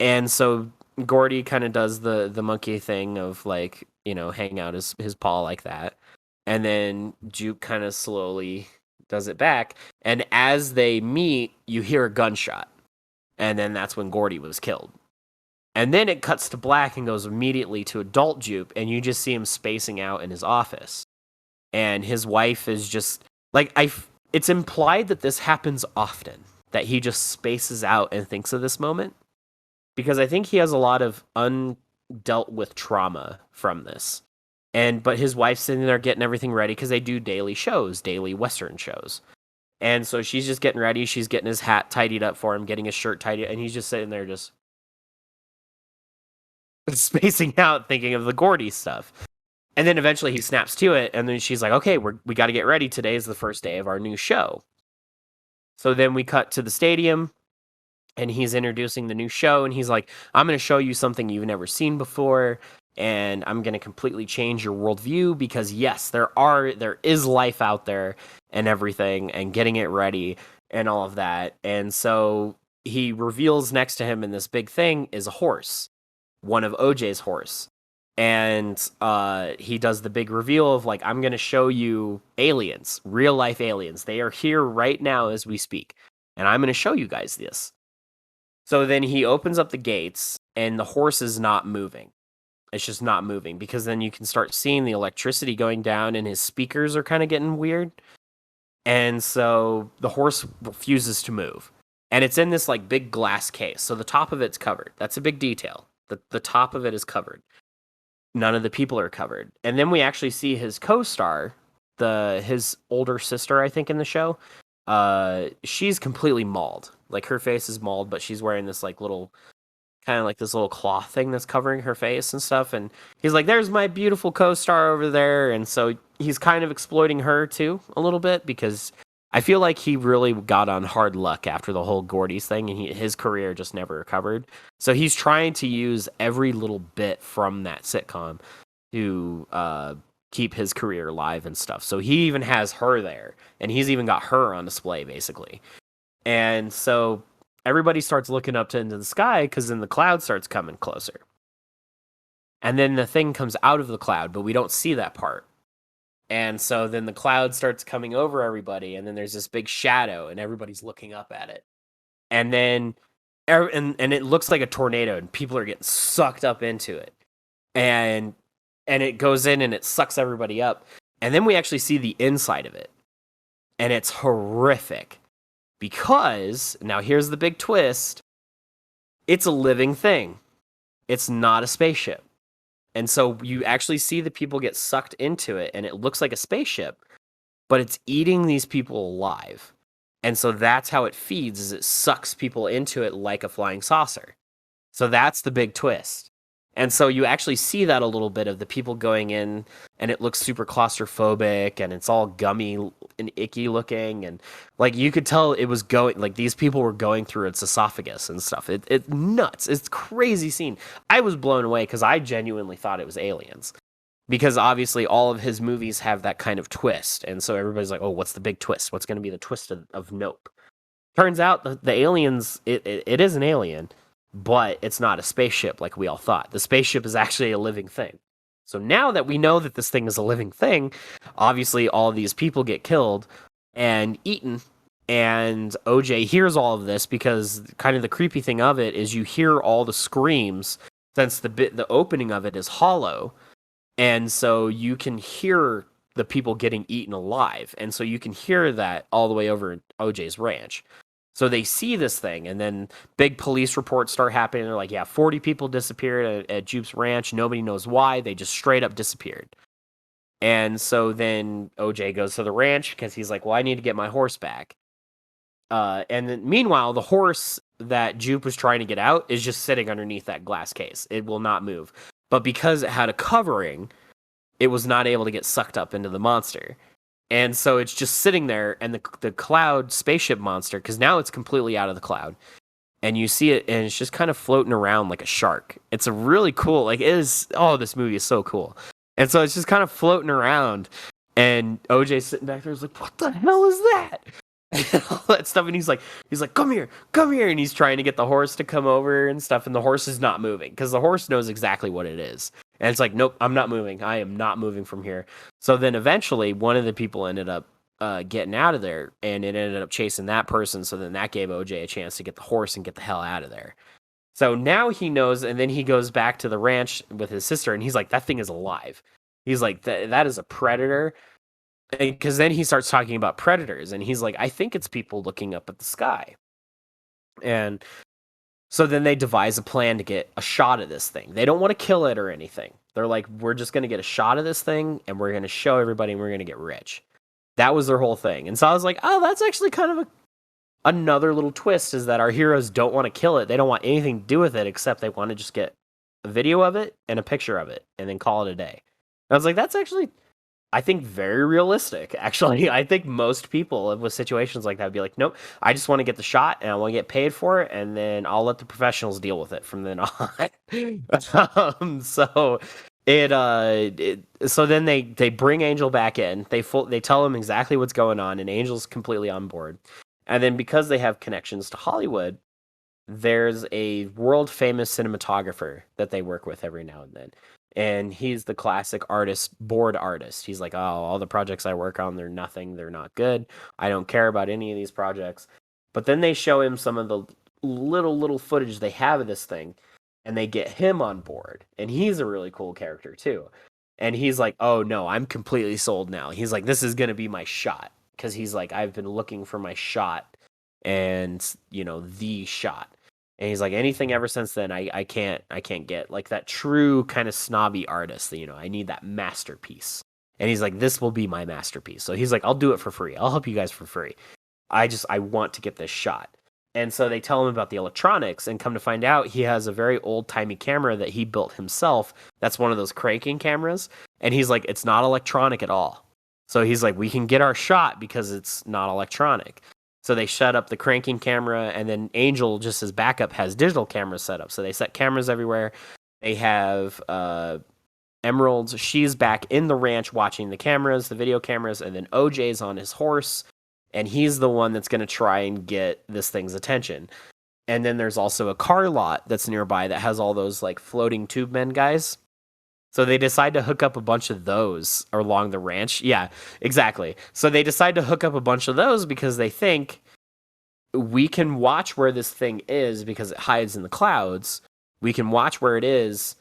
And so Gordy kind of does the monkey thing of, like, hang out his paw like that, and then Jupe kind of slowly does it back, and as they meet, you hear a gunshot, and then that's when Gordy was killed. And then it cuts to black and goes immediately to adult Jupe, and you just see him spacing out in his office. And his wife is just, like, it's implied that this happens often, that he just spaces out and thinks of this moment. Because I think he has a lot of undealt with trauma from this. But his wife's sitting there getting everything ready, because they do daily Western shows. And so she's just getting ready, she's getting his hat tidied up for him, getting his shirt tidied, and he's just sitting there just spacing out, thinking of the Gordy stuff. And then eventually he snaps to it, and then she's like, okay, we got to get ready. Today is the first day of our new show. So then we cut to the stadium, and he's introducing the new show, and he's like, I'm going to show you something you've never seen before, and I'm going to completely change your worldview, because yes, there is life out there and everything, and getting it ready and all of that. And so he reveals next to him in this big thing is a horse. one of OJ's horse. And he does the big reveal of like, I'm going to show you aliens, real life aliens. They are here right now as we speak. And I'm going to show you guys this. So then he opens up the gates and the horse is not moving. It's just not moving because then you can start seeing the electricity going down and his speakers are kind of getting weird. And so the horse refuses to move. And it's in this like big glass case. So the top of it's covered. That's a big detail. The top of it is covered. None of the people are covered. And then we actually see his co-star, his older sister, I think, in the show. She's completely mauled. Like her face is mauled, but she's wearing this like little kind of like this little cloth thing that's covering her face and stuff. And he's like, there's my beautiful co-star over there. And so he's kind of exploiting her too a little bit because I feel like he really got on hard luck after the whole Gordy's thing and his career just never recovered. So he's trying to use every little bit from that sitcom to keep his career alive and stuff. So he even has her there and he's even got her on display basically. And so everybody starts looking up into the sky because then the cloud starts coming closer. And then the thing comes out of the cloud, but we don't see that part. And so then the cloud starts coming over everybody, and then there's this big shadow, and everybody's looking up at it. And then, and it looks like a tornado, and people are getting sucked up into it. And it goes in, and it sucks everybody up. And then we actually see the inside of it. And it's horrific. Because, now here's the big twist, it's a living thing. It's not a spaceship. And so you actually see the people get sucked into it, and it looks like a spaceship, but it's eating these people alive. And so that's how it feeds, is it sucks people into it like a flying saucer. So that's the big twist. And so you actually see that a little bit of the people going in, and it looks super claustrophobic, and it's all gummy and icky looking, and like you could tell it was going, like these people were going through its esophagus and stuff. It's nuts. It's a crazy scene. I was blown away because I genuinely thought it was aliens. Because obviously all of his movies have that kind of twist, and so everybody's like, oh, what's the big twist? What's going to be the twist of Nope? Turns out the aliens, it is an alien, but it's not a spaceship like we all thought. The spaceship is actually a living thing. So now that we know that this thing is a living thing, obviously all of these people get killed and eaten, and OJ hears all of this because kind of the creepy thing of it is you hear all the screams since the opening of it is hollow, and so you can hear the people getting eaten alive, and so you can hear that all the way over OJ's ranch. So they see this thing, and then big police reports start happening. They're like, yeah, 40 people disappeared at Jupe's ranch. Nobody knows why. They just straight up disappeared. And so then OJ goes to the ranch because he's like, well, I need to get my horse back. And then meanwhile, the horse that Jupe was trying to get out is just sitting underneath that glass case. It will not move. But because it had a covering, it was not able to get sucked up into the monster. And so it's just sitting there, and the cloud spaceship monster, because now it's completely out of the cloud, and you see it, and it's just kind of floating around like a shark. It's a really cool, like, it is, oh, this movie is so cool. And so it's just kind of floating around, and OJ's sitting back there, he's like, what the hell is that? And all that stuff, and he's like, come here, and he's trying to get the horse to come over and stuff, and the horse is not moving, because the horse knows exactly what it is. And it's like, nope, I'm not moving. I am not moving from here. So then eventually one of the people ended up getting out of there, and it ended up chasing that person. So then that gave OJ a chance to get the horse and get the hell out of there. So now he knows, and then he goes back to the ranch with his sister, and he's like, that thing is alive. He's like, that is a predator. Because then he starts talking about predators, and he's like, I think it's people looking up at the sky. And so then they devise a plan to get a shot of this thing. They don't want to kill it or anything. They're like, we're just going to get a shot of this thing, and we're going to show everybody, and we're going to get rich. That was their whole thing. And so I was like, oh, that's actually kind of another little twist, is that our heroes don't want to kill it. They don't want anything to do with it, except they want to just get a video of it and a picture of it, and then call it a day. And I was like, that's actually, I think, very realistic. Actually, I think most people with situations like that would be like, nope, I just want to get the shot and I want to get paid for it, and then I'll let the professionals deal with it from then on. So then they bring Angel back in. They tell him exactly what's going on, and Angel's completely on board. And then because they have connections to Hollywood, there's a world famous cinematographer that they work with every now and then. And he's the classic artist, bored artist. He's like, oh, all the projects I work on, they're nothing. They're not good. I don't care about any of these projects. But then they show him some of the little footage they have of this thing, and they get him on board. And he's a really cool character too. And he's like, oh no, I'm completely sold now. He's like, this is going to be my shot. Because he's like, I've been looking for my shot and, the shot. And he's like, anything ever since then, I can't get like that true kind of snobby artist that, I need that masterpiece. And he's like, this will be my masterpiece. So he's like, I'll do it for free. I'll help you guys for free. I want to get this shot. And so they tell him about the electronics, and come to find out he has a very old-timey camera that he built himself. That's one of those cranking cameras. And he's like, it's not electronic at all. So he's like, we can get our shot because it's not electronic. So they shut up the cranking camera, and then Angel, just as backup, has digital cameras set up. So they set cameras everywhere. They have Emerald's. She's back in the ranch watching the cameras, the video cameras, and then OJ's on his horse, and he's the one that's going to try and get this thing's attention. And then there's also a car lot that's nearby that has all those like floating tube men guys. So they decide to hook up a bunch of those along the ranch. Yeah, exactly. So they decide to hook up a bunch of those because they think we can watch where this thing is because it hides in the clouds. We can watch where it is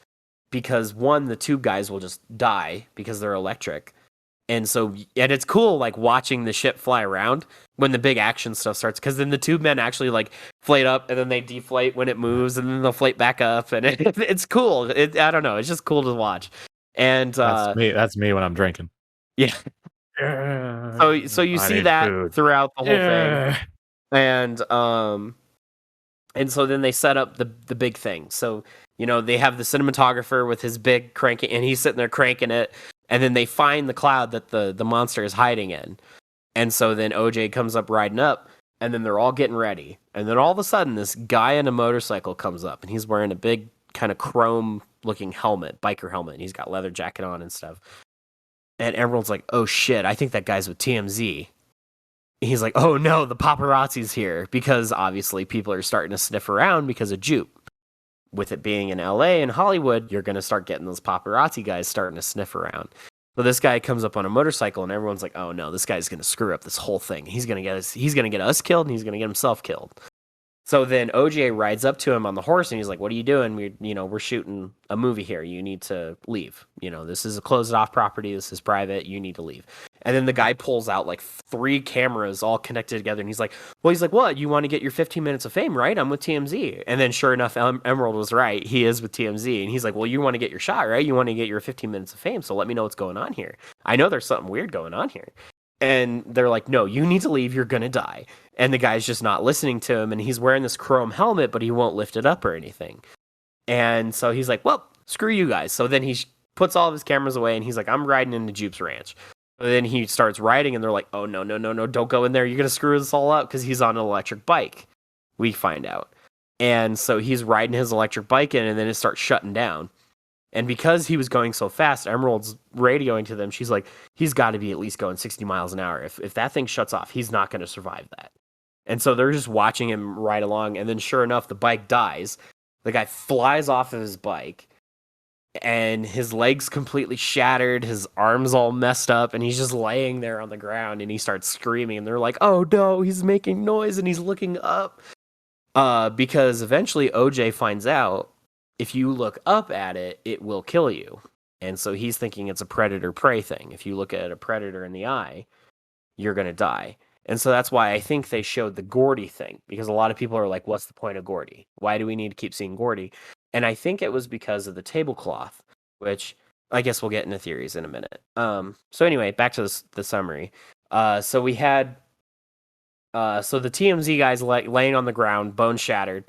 because, one, the tube guys will just die because they're electric. And it's cool, like, watching the ship fly around when the big action stuff starts, because then the tube men actually, like, flate up, and then they deflate when it moves, and then they'll flate back up, and it's cool. I don't know, it's just cool to watch. And that's me when I'm drinking. Yeah. So you see that food throughout the whole thing. And so then they set up the big thing. So, they have the cinematographer with his big cranking, and he's sitting there cranking it. And then they find the cloud that the monster is hiding in. And so then OJ comes up riding up, and then they're all getting ready. And then all of a sudden, this guy in a motorcycle comes up, and he's wearing a big kind of chrome-looking helmet, biker helmet, and he's got leather jacket on and stuff. And Emerald's like, oh shit, I think that guy's with TMZ. He's like, oh no, the paparazzi's here, because obviously people are starting to sniff around because of Jupe. With it being in LA and Hollywood, you're going to start getting those paparazzi guys starting to sniff around. So this guy comes up on a motorcycle, and everyone's like, oh no, this guy's going to screw up this whole thing. He's going to get us killed, and he's going to get himself killed. So then OJ rides up to him on the horse, and he's like, what are you doing? We're shooting a movie here. You need to leave. This is a closed off property. This is private. You need to leave. And then the guy pulls out like 3 cameras all connected together, and he's like, what? You want to get your 15 minutes of fame, right? I'm with TMZ. And then sure enough, Emerald was right. He is with TMZ. And he's like, well, you want to get your shot, right? You want to get your 15 minutes of fame. So let me know what's going on here. I know there's something weird going on here. And they're like, no, you need to leave. You're going to die. And the guy's just not listening to him. And he's wearing this chrome helmet, but he won't lift it up or anything. And so he's like, well, screw you guys. So then he puts all of his cameras away, and he's like, I'm riding into Jupe's ranch. But then he starts riding, and they're like, oh, no, don't go in there. You're going to screw this all up, because he's on an electric bike, we find out. And so he's riding his electric bike in, and then it starts shutting down. And because he was going so fast, Emerald's radioing to them. She's like, he's got to be at least going 60 miles an hour. If that thing shuts off, he's not going to survive that. And so they're just watching him ride along. And then sure enough, the bike dies. The guy flies off of his bike, and his legs completely shattered. His arms all messed up, and he's just laying there on the ground, and he starts screaming. And they're like, oh no, he's making noise, and he's looking up. Because eventually OJ finds out, if you look up at it, it will kill you. And so he's thinking it's a predator-prey thing. If you look at a predator in the eye, you're going to die. And so that's why I think they showed the Gordy thing, because a lot of people are like, what's the point of Gordy? Why do we need to keep seeing Gordy? And I think it was because of the tablecloth, which I guess we'll get into theories in a minute. So anyway, back to the summary. So we had... so the TMZ guy's laying on the ground, bone shattered.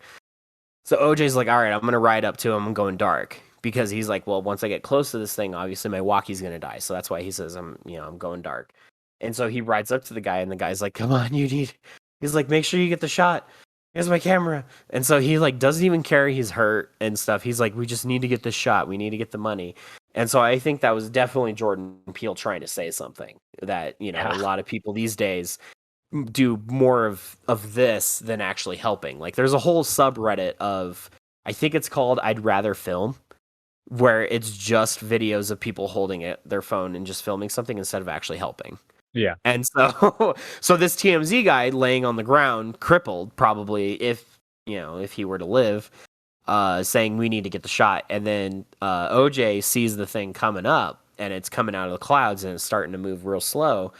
So OJ's like, all right, I'm going to ride up to him. I'm going dark, because he's like, well, once I get close to this thing, obviously my walkie's going to die. So that's why he says, I'm going dark. And so he rides up to the guy, and the guy's like, come on, he's like, make sure you get the shot. Here's my camera. And so he like doesn't even care he's hurt and stuff. He's like, we just need to get this shot. We need to get the money. And so I think that was definitely Jordan Peele trying to say something that, a lot of people these days do more of this than actually helping. Like there's a whole subreddit of, I think it's called I'd Rather Film, where it's just videos of people holding their phone and just filming something instead of actually helping. Yeah. And so so this TMZ guy laying on the ground, crippled probably, if he were to live, saying we need to get the shot. And then OJ sees the thing coming up and it's coming out of the clouds and it's starting to move real slow.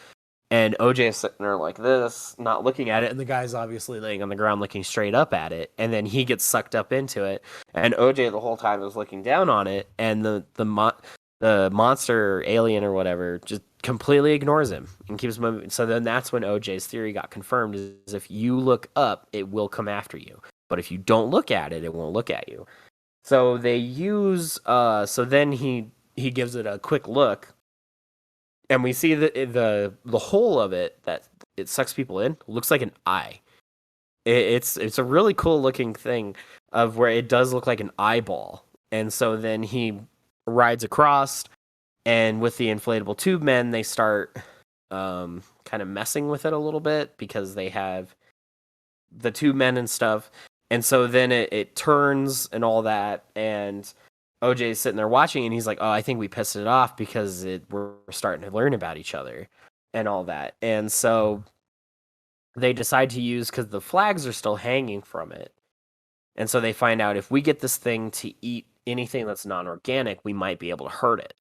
And OJ is sitting there like this, not looking at it. And the guy's obviously laying on the ground looking straight up at it. And then he gets sucked up into it. And OJ the whole time is looking down on it. And the monster alien or whatever just completely ignores him and keeps moving. So then that's when OJ's theory got confirmed, is if you look up, it will come after you. But if you don't look at it, it won't look at you. So they use so then he gives it a quick look, and we see the whole of it that it sucks people in looks like an eye. It's a really cool looking thing of where it does look like an eyeball. And so then he rides across, and with the inflatable tube men, they start kind of messing with it a little bit because they have the tube men and stuff. And so then it turns and all that, and OJ's sitting there watching, and he's like, oh, I think we pissed it off because we're starting to learn about each other and all that. And so they decide to use, because the flags are still hanging from it. And so they find out if we get this thing to eat anything that's non-organic, we might be able to hurt it,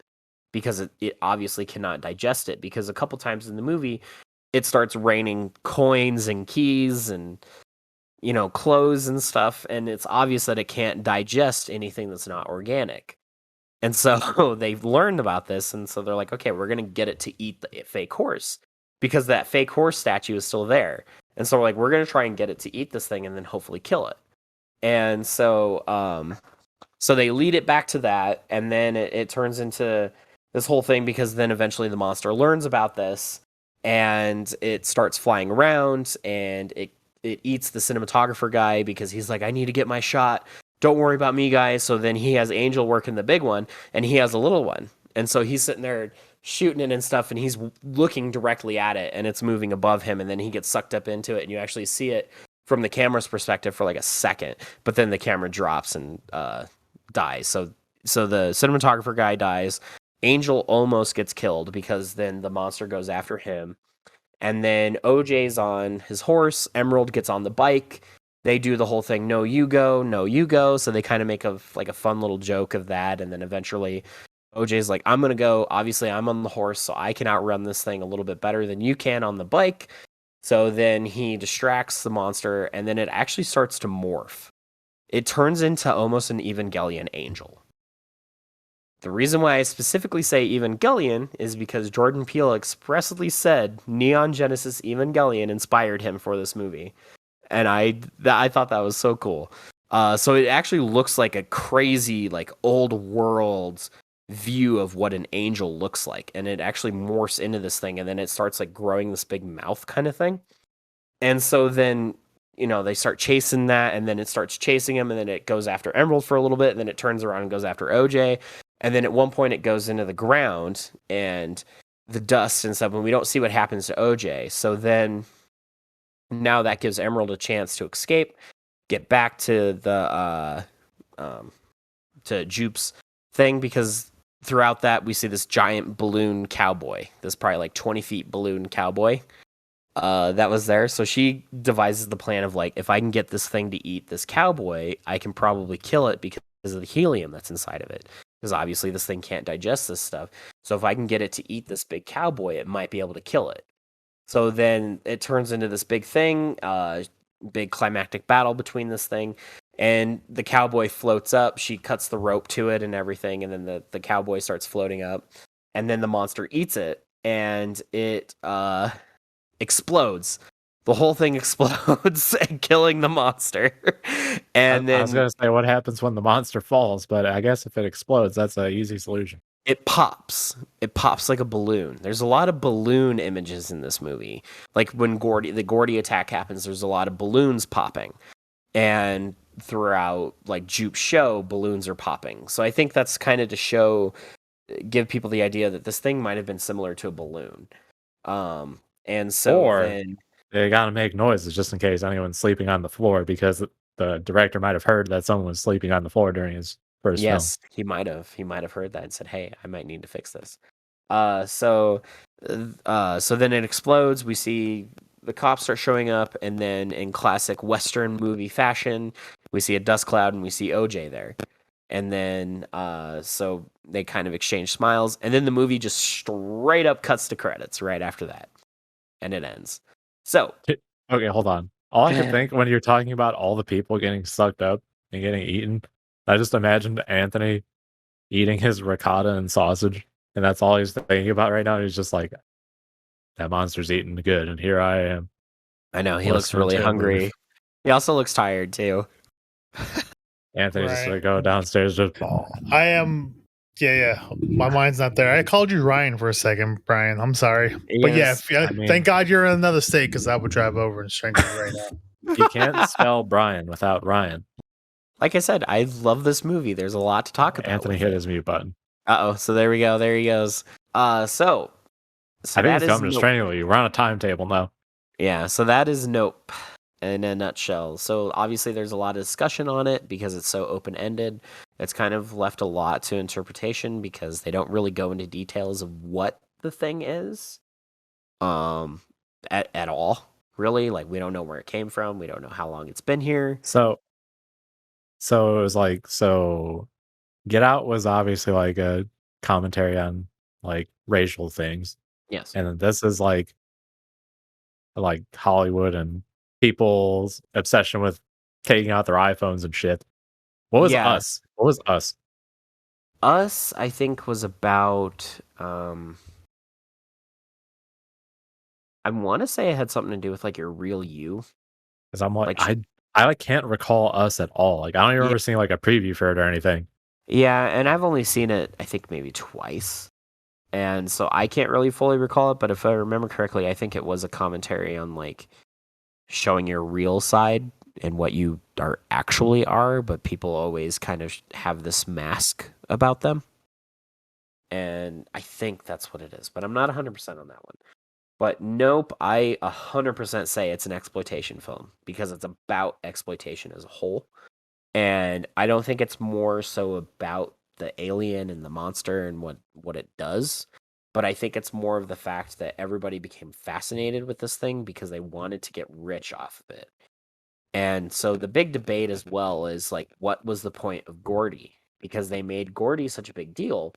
because it obviously cannot digest it. Because a couple times in the movie, it starts raining coins and keys and clothes and stuff, and it's obvious that it can't digest anything that's not organic. And so they've learned about this, and so they're like, okay, we're going to get it to eat the fake horse, because that fake horse statue is still there. And so we're like, we're going to try and get it to eat this thing and then hopefully kill it. And so so they lead it back to that, and then it turns into this whole thing, because then eventually the monster learns about this, and it starts flying around, and it eats the cinematographer guy, because he's like, I need to get my shot. Don't worry about me, guys. So then he has Angel working the big one, and he has a little one. And so he's sitting there shooting it and stuff, and he's looking directly at it, and it's moving above him, and then he gets sucked up into it, and you actually see it from the camera's perspective for like a second, but then the camera drops and dies. So the cinematographer guy dies. Angel almost gets killed, because then the monster goes after him. And then OJ's on his horse. Emerald gets on the bike. They do the whole thing, no, you go, no, you go. So they kind of make a fun little joke of that. And then eventually OJ's like, I'm going to go. Obviously, I'm on the horse, so I can outrun this thing a little bit better than you can on the bike. So then he distracts the monster, and then it actually starts to morph. It turns into almost an Evangelion angel. The reason why I specifically say Evangelion is because Jordan Peele expressly said Neon Genesis Evangelion inspired him for this movie. And I thought that was so cool. So it actually looks like a crazy, like, old world view of what an angel looks like. And it actually morphs into this thing, and then it starts like growing this big mouth kind of thing. And so then, they start chasing that, and then it starts chasing him, and then it goes after Emerald for a little bit, and then it turns around and goes after OJ. And then at one point it goes into the ground and the dust and stuff, and we don't see what happens to OJ. So then now that gives Emerald a chance to escape, get back to the to Jupe's thing, because throughout that we see this giant balloon cowboy, this probably like 20 feet balloon cowboy that was there. So she devises the plan of like, if I can get this thing to eat this cowboy, I can probably kill it because of the helium that's inside of it. Because obviously this thing can't digest this stuff. So if I can get it to eat this big cowboy, it might be able to kill it. So then it turns into this big thing, big climactic battle between this thing. And the cowboy floats up. She cuts the rope to it and everything. And then the cowboy starts floating up. And then the monster eats it. And it explodes. The whole thing explodes, killing the monster. And then I was gonna say, what happens when the monster falls? But I guess if it explodes, that's an easy solution. It pops. It pops like a balloon. There's a lot of balloon images in this movie. Like when the Gordy attack happens, there's a lot of balloons popping. And throughout like Jupe's show, balloons are popping. So I think that's kind of to give people the idea that this thing might have been similar to a balloon. And so Or then they gotta make noises just in case anyone's sleeping on the floor because the director might have heard that someone was sleeping on the floor during his first film. Yes, he might have. He might have heard that and said, "Hey, I might need to fix this." So then it explodes. We see the cops start showing up, and then in classic Western movie fashion, we see a dust cloud and we see OJ there. And then so they kind of exchange smiles, and then the movie just straight up cuts to credits right after that, and it ends. So Okay, hold on. All I could think when you're talking about all the people getting sucked up and getting eaten, I just imagined Anthony eating his ricotta and sausage, and that's all he's thinking about right now. He's just like, that monster's eating good, and here I am. I know he looks Listening really to a movie. hungry. He also looks tired too. Anthony's just Right. like go downstairs, just I am. Yeah. My mind's not there. I called you Ryan for a second, Brian. I'm sorry. But yeah, Yes, yeah, I mean- thank God you're in another state because I would drive over and strangle you right now. you can't spell Brian without Ryan. like I said, I love this movie. There's a lot to talk about. Anthony hit his mute button. So there we go. There he goes. So I think that he's is coming to Nope. strangle you. We're on a timetable now. Yeah, so that is Nope in a nutshell. So obviously there's a lot of discussion on it because it's so open-ended. It's kind of left a lot to interpretation because they don't really go into details of what the thing is. At all, really. Like we don't know where it came from. We don't know how long it's been here. So it was like, Get Out was obviously like a commentary on like racial things, Yes. and then this is like Hollywood and people's obsession with taking out their iPhones and shit. What was Yeah. Us? What was Us? Us, I think, was about I want to say it had something to do with like your real you. Because I'm like, Like I like can't recall Us at all. Like I don't even Yeah. remember seeing like a preview for it or anything. Yeah, and I've only seen it I think maybe twice. And so I can't really fully recall it, but if I remember correctly, I think it was a commentary on like showing your real side and what you actually are, but people always kind of have this mask about them. And I think that's what it is, but I'm not 100% on that one. But Nope, I 100% say it's an exploitation film because it's about exploitation as a whole. And I don't think it's more so about the alien and the monster and what it does, but I think it's more of the fact that everybody became fascinated with this thing because they wanted to get rich off of it. And so the big debate as well is like, what was the point of Gordy? Because they made Gordy such a big deal.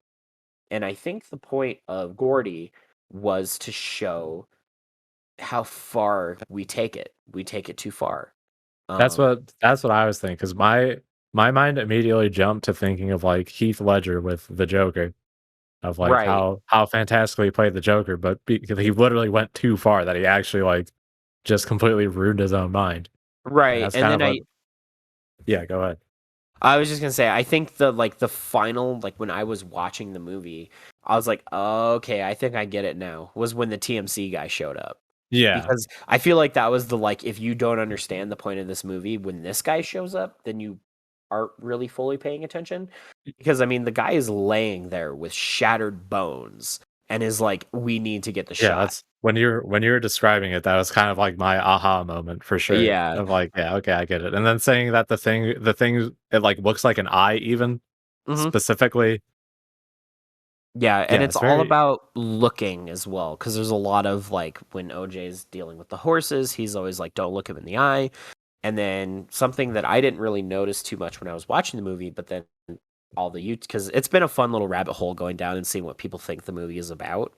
And I think the point of Gordy was to show how far we take it. We take it too far. That's what I was thinking. Because my mind immediately jumped to thinking of like Heath Ledger with the Joker, of like Right. how fantastically he played the Joker, but because he literally went too far that he actually like just completely ruined his own mind. Right. That's And kind then of what. Yeah, go ahead. I was just gonna say, I think the final, like when I was watching the movie, I was like, oh, okay, I think I get it now. Was when the TMC guy showed up. Yeah, Because I feel like that was the like, if you don't understand the point of this movie, when this guy shows up, then you aren't really fully paying attention. Because I mean, the guy is laying there with shattered bones and is like, we need to get the yeah. shot. That's when you're describing it. That was kind of like my aha moment for sure. Yeah. Of like, yeah, okay, I get it. And then saying that the thing it like looks like an eye even Mhm. specifically. Yeah, and Yeah, it's it's all very. about looking as well, because there's a lot of like when OJ's dealing with the horses, he's always like, "Don't look him in the eye." And then something that I didn't really notice too much when I was watching the movie, but then all the because it's been a fun little rabbit hole going down and seeing what people think the movie is about,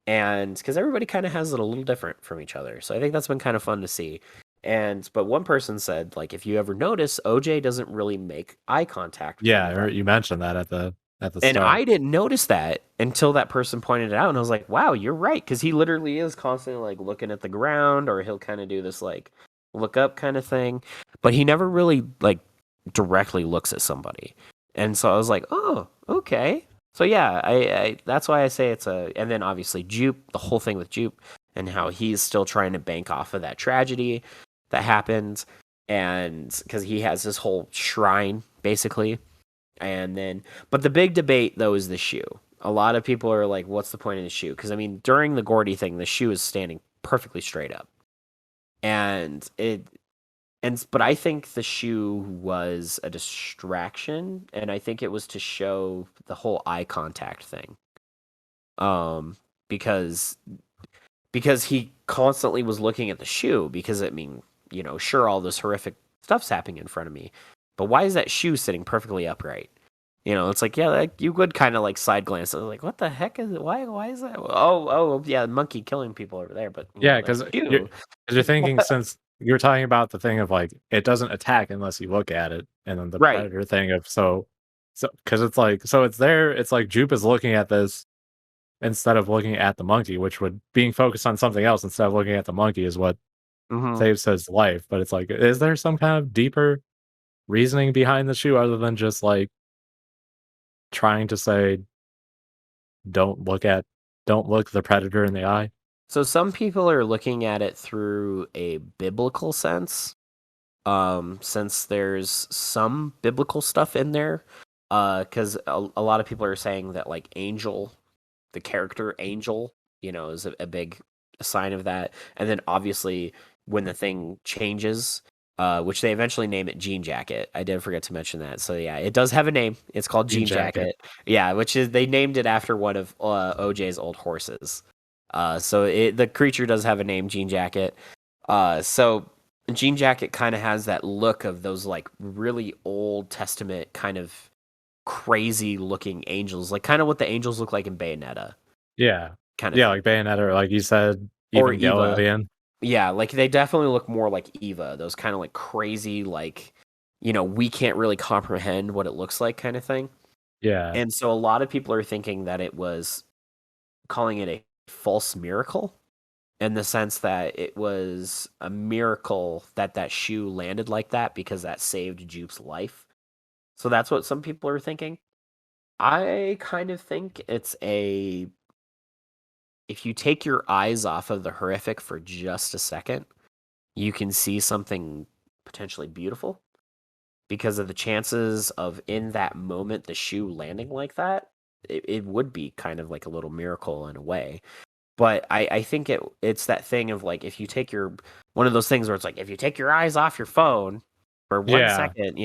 and because everybody kind of has it a little different from each other, so I think that's been kind of fun to see. But one person said like, if you ever notice, OJ doesn't really make eye contact. With Yeah, anybody. you mentioned that at the And start. I didn't notice that until that person pointed it out, and I was like, "Wow, you're right," because he literally is constantly like looking at the ground, or he'll kind of do this like look up kind of thing, but he never really like directly looks at somebody. And so I was like, "Oh, okay." So yeah, I that's why I say it's a. And then obviously Jupe, the whole thing with Jupe, and how he's still trying to bank off of that tragedy that happened, and because he has this whole shrine basically. And then, but the big debate though is the shoe. A lot of people are like, "What's the point of the shoe?" Because I mean, during the Gordy thing, the shoe is standing perfectly straight up. But I think the shoe was a distraction, and I think it was to show the whole eye contact thing. Um, because he constantly was looking at the shoe because sure, all this horrific stuff's happening in front of me, but why is that shoe sitting perfectly upright? It's like, yeah, like, you would kind of like side glance. Like, what the heck is it? Why is that? Oh, yeah, monkey killing people over there. But Yeah, that because shoe. you're thinking, since you're talking about the thing of like it doesn't attack unless you look at it, and then the Right. predator thing of so because it's like, so it's there. It's like Jupe is looking at this instead of looking at the monkey, which would, being focused on something else instead of looking at the monkey is what Hmm. saves his life. But it's like, is there some kind of deeper reasoning behind the shoe other than just like trying to say don't look at don't look the predator in the eye? So some people are looking at it through a biblical sense, since there's some biblical stuff in there, because a lot of people are saying that like Angel, the character Angel, is a big sign of that. And then obviously when the thing changes, which they eventually name it Jean Jacket. I did forget to mention that. So yeah, it does have a name. It's called Jean Jean jacket. Jacket. Yeah, which is, they named it after one of OJ's old horses. So the creature does have a name, Jean Jacket. So Jean Jacket kind of has that look of those like really Old Testament kind of crazy looking angels, like kind of what the angels look like in Bayonetta, Yeah. kind of Yeah, thing, like Bayonetta, or like you said, or Eva. Evangelion. Yeah, like they definitely look more like Eva. Those kind of like crazy, like we can't really comprehend what it looks like, kind of thing. Yeah. And so a lot of people are thinking that it was calling it a false miracle, in the sense that it was a miracle that that shoe landed like that because that saved Jupe's life. So that's what some people are thinking. I kind of think it's if you take your eyes off of the horrific for just a second, you can see something potentially beautiful, because of the chances of in that moment the shoe landing like that. It would be kind of like a little miracle in a way. But I think it's that thing of like, if you take one of those things where it's like, if you take your eyes off your phone for one Yeah. second,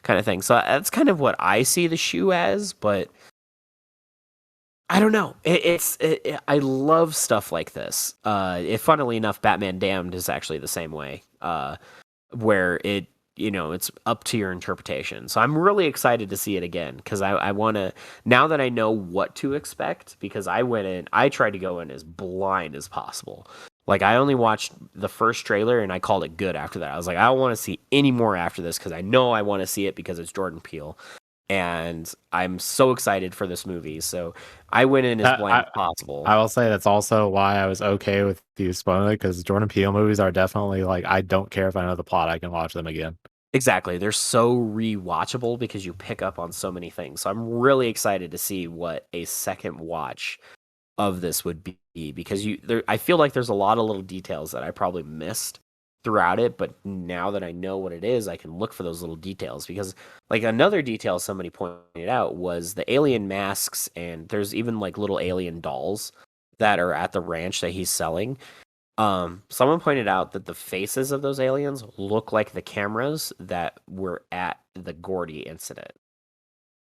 kind of thing. So that's kind of what I see the shoe as, but I don't know. I love stuff like this. Funnily enough, Batman Damned is actually the same way. Where it's up to your interpretation. So I'm really excited to see it again, because I want to, now that I know what to expect, because I tried to go in as blind as possible. Like, I only watched the first trailer and I called it good after that. I was like, I don't want to see any more after this, because I know I want to see it because it's Jordan Peele. And I'm so excited for this movie. So I went in as blind I, as possible. I will say that's also why I was okay with you spoiling it, because Jordan Peele movies are definitely like, I don't care if I know the plot, I can watch them again. Exactly. They're so rewatchable because you pick up on so many things. So I'm really excited to see what a second watch of this would be, because I feel like there's a lot of little details that I probably missed throughout it, but now that I know what it is, I can look for those little details. Because like, another detail somebody pointed out was the alien masks, and there's even like little alien dolls that are at the ranch that he's selling. Someone pointed out that the faces of those aliens look like the cameras that were at the Gordy incident.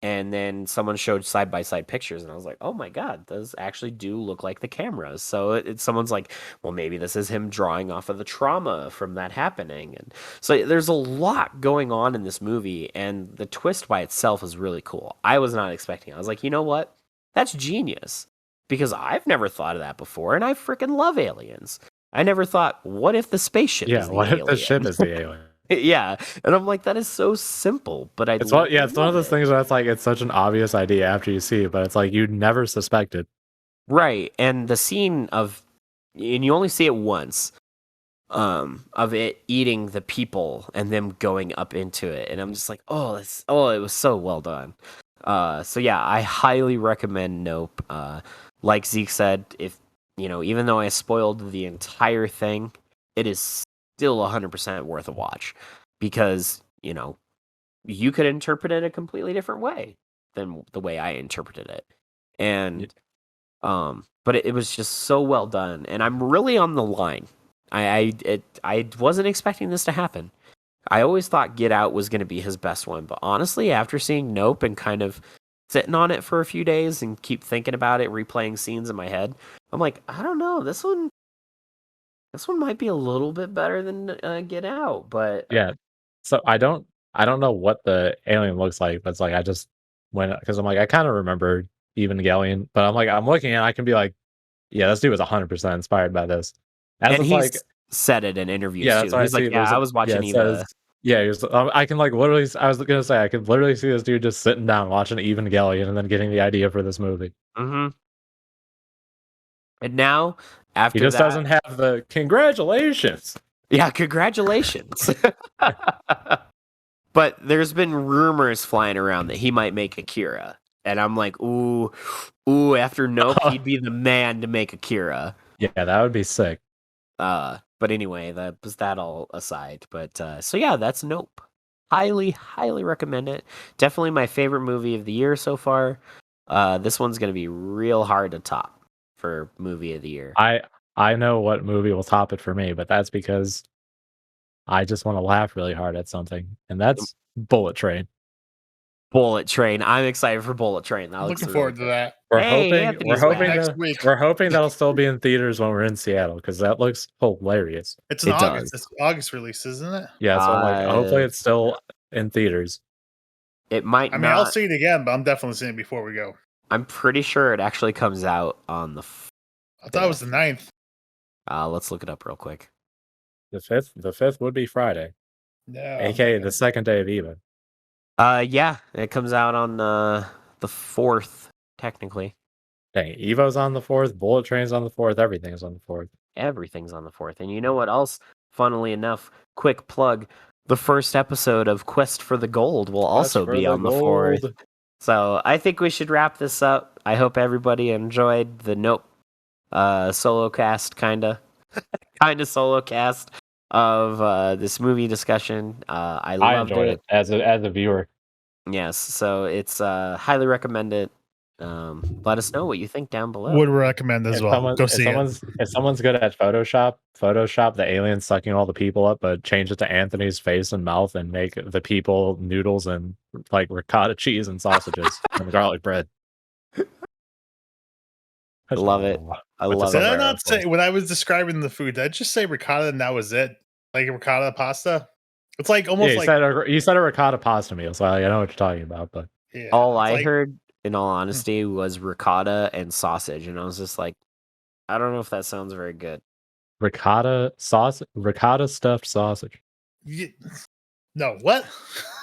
And then someone showed side by side pictures, and I was like, "Oh my god, those actually do look like the cameras." So someone's like, "Well, maybe this is him drawing off of the trauma from that happening." And so there's a lot going on in this movie, and the twist by itself is really cool. I was not expecting it. I was like, "You know what? That's genius." Because I've never thought of that before, and I freaking love aliens. I never thought, what if the spaceship Yeah, is the what if the alien? ship is the alien? Yeah, and I'm like, that is so simple, but I It's one, yeah, it's one of love those it. things where it's like, it's such an obvious idea after you see it, but it's like you'd never suspect it. Right, and the scene and you only see it once, of it eating the people and them going up into it, and I'm just like, it was so well done. So yeah, I highly recommend Nope. Like Zeke said, if even though I spoiled the entire thing, it is still 100% worth a watch, because you could interpret it a completely different way than the way I interpreted it. And but it was just so well done, and I'm really on the line I wasn't expecting this to happen. I always thought Get Out was going to be his best one, but honestly, after seeing Nope and kind of sitting on it for a few days and keep thinking about it, replaying scenes in my head, I'm like, I don't know, this one might be a little bit better than Get Out, but Yeah. So I don't know what the alien looks like, but it's like I just went because I'm like I kind of remember Evangelion, but I'm like I'm looking and I can be like, yeah, this dude was 100% inspired by this. As and it's like, he's said it in interviews yeah, too. that's what I He's like, see. yeah, There's I a was yeah, watching it Eva. says yeah. He was, I can like literally. I was gonna say I could literally see this dude just sitting down watching Evangelion and then getting the idea for this movie. Mm-hmm. And now He after just that, doesn't have the congratulations. yeah, congratulations. But there's been rumors flying around that he might make Akira. And I'm like, ooh, after Nope, he'd be the man to make Akira. Yeah, that would be sick. But anyway, that was that all aside. But so yeah, that's Nope. Highly, highly recommend it. Definitely my favorite movie of the year so far. This one's gonna be real hard to top for movie of the year. I know what movie will top it for me, but that's because I just want to laugh really hard at something, and that's Bullet Train. Bullet Train. I'm excited for Bullet Train. That I'm looks looking really forward to good. that. Anthony's back. Next week. we're hoping that'll still be in theaters when we're in Seattle because that looks hilarious. It's in It August. does. It's August release, isn't it? Yeah, so I'm like, hopefully Uh, it's still in theaters. It might I mean, I'll not. see it again, but I'm definitely seeing it before we go. I'm pretty sure it actually comes out on the. I thought it was the 9th. Let's look it up real quick. The fifth would be Friday, No. aka the second day of Eva. Yeah, it comes out on the 4th, technically. Dang, Evo's on the 4th, Bullet Train's on the 4th, everything is on the 4th. Everything's on the 4th. And you know what else? Funnily enough, quick plug: the first episode of Quest for the Gold will also be on the 4th. So I think we should wrap this up. I hope everybody enjoyed the Nope solo cast, kind of solo cast of this movie discussion. I loved enjoyed it. as a viewer. Yes, so it's highly recommended. Let us know what you think down below. Would recommend as well. Go see it. If someone's good at Photoshop the alien sucking all the people up, but change it to Anthony's face and mouth and make the people noodles and like ricotta cheese and sausages and garlic bread. I love it. I love Did it. I not say when I was describing the food? Did I just say ricotta and that was it? Like ricotta pasta? It's like almost you said a ricotta pasta meal, so I know what you're talking about. But yeah, all I heard, in all honesty, was ricotta and sausage, and I was just like, I don't know if that sounds very good. ricotta stuffed sausage. No, what?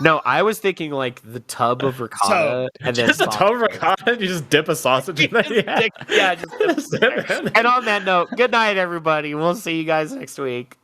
No, I was thinking like the tub of ricotta and then Just a tub of ricotta. You just dip a sausage in there. Yeah, just dip it in there. And on that note, good night, everybody. We'll see you guys next week.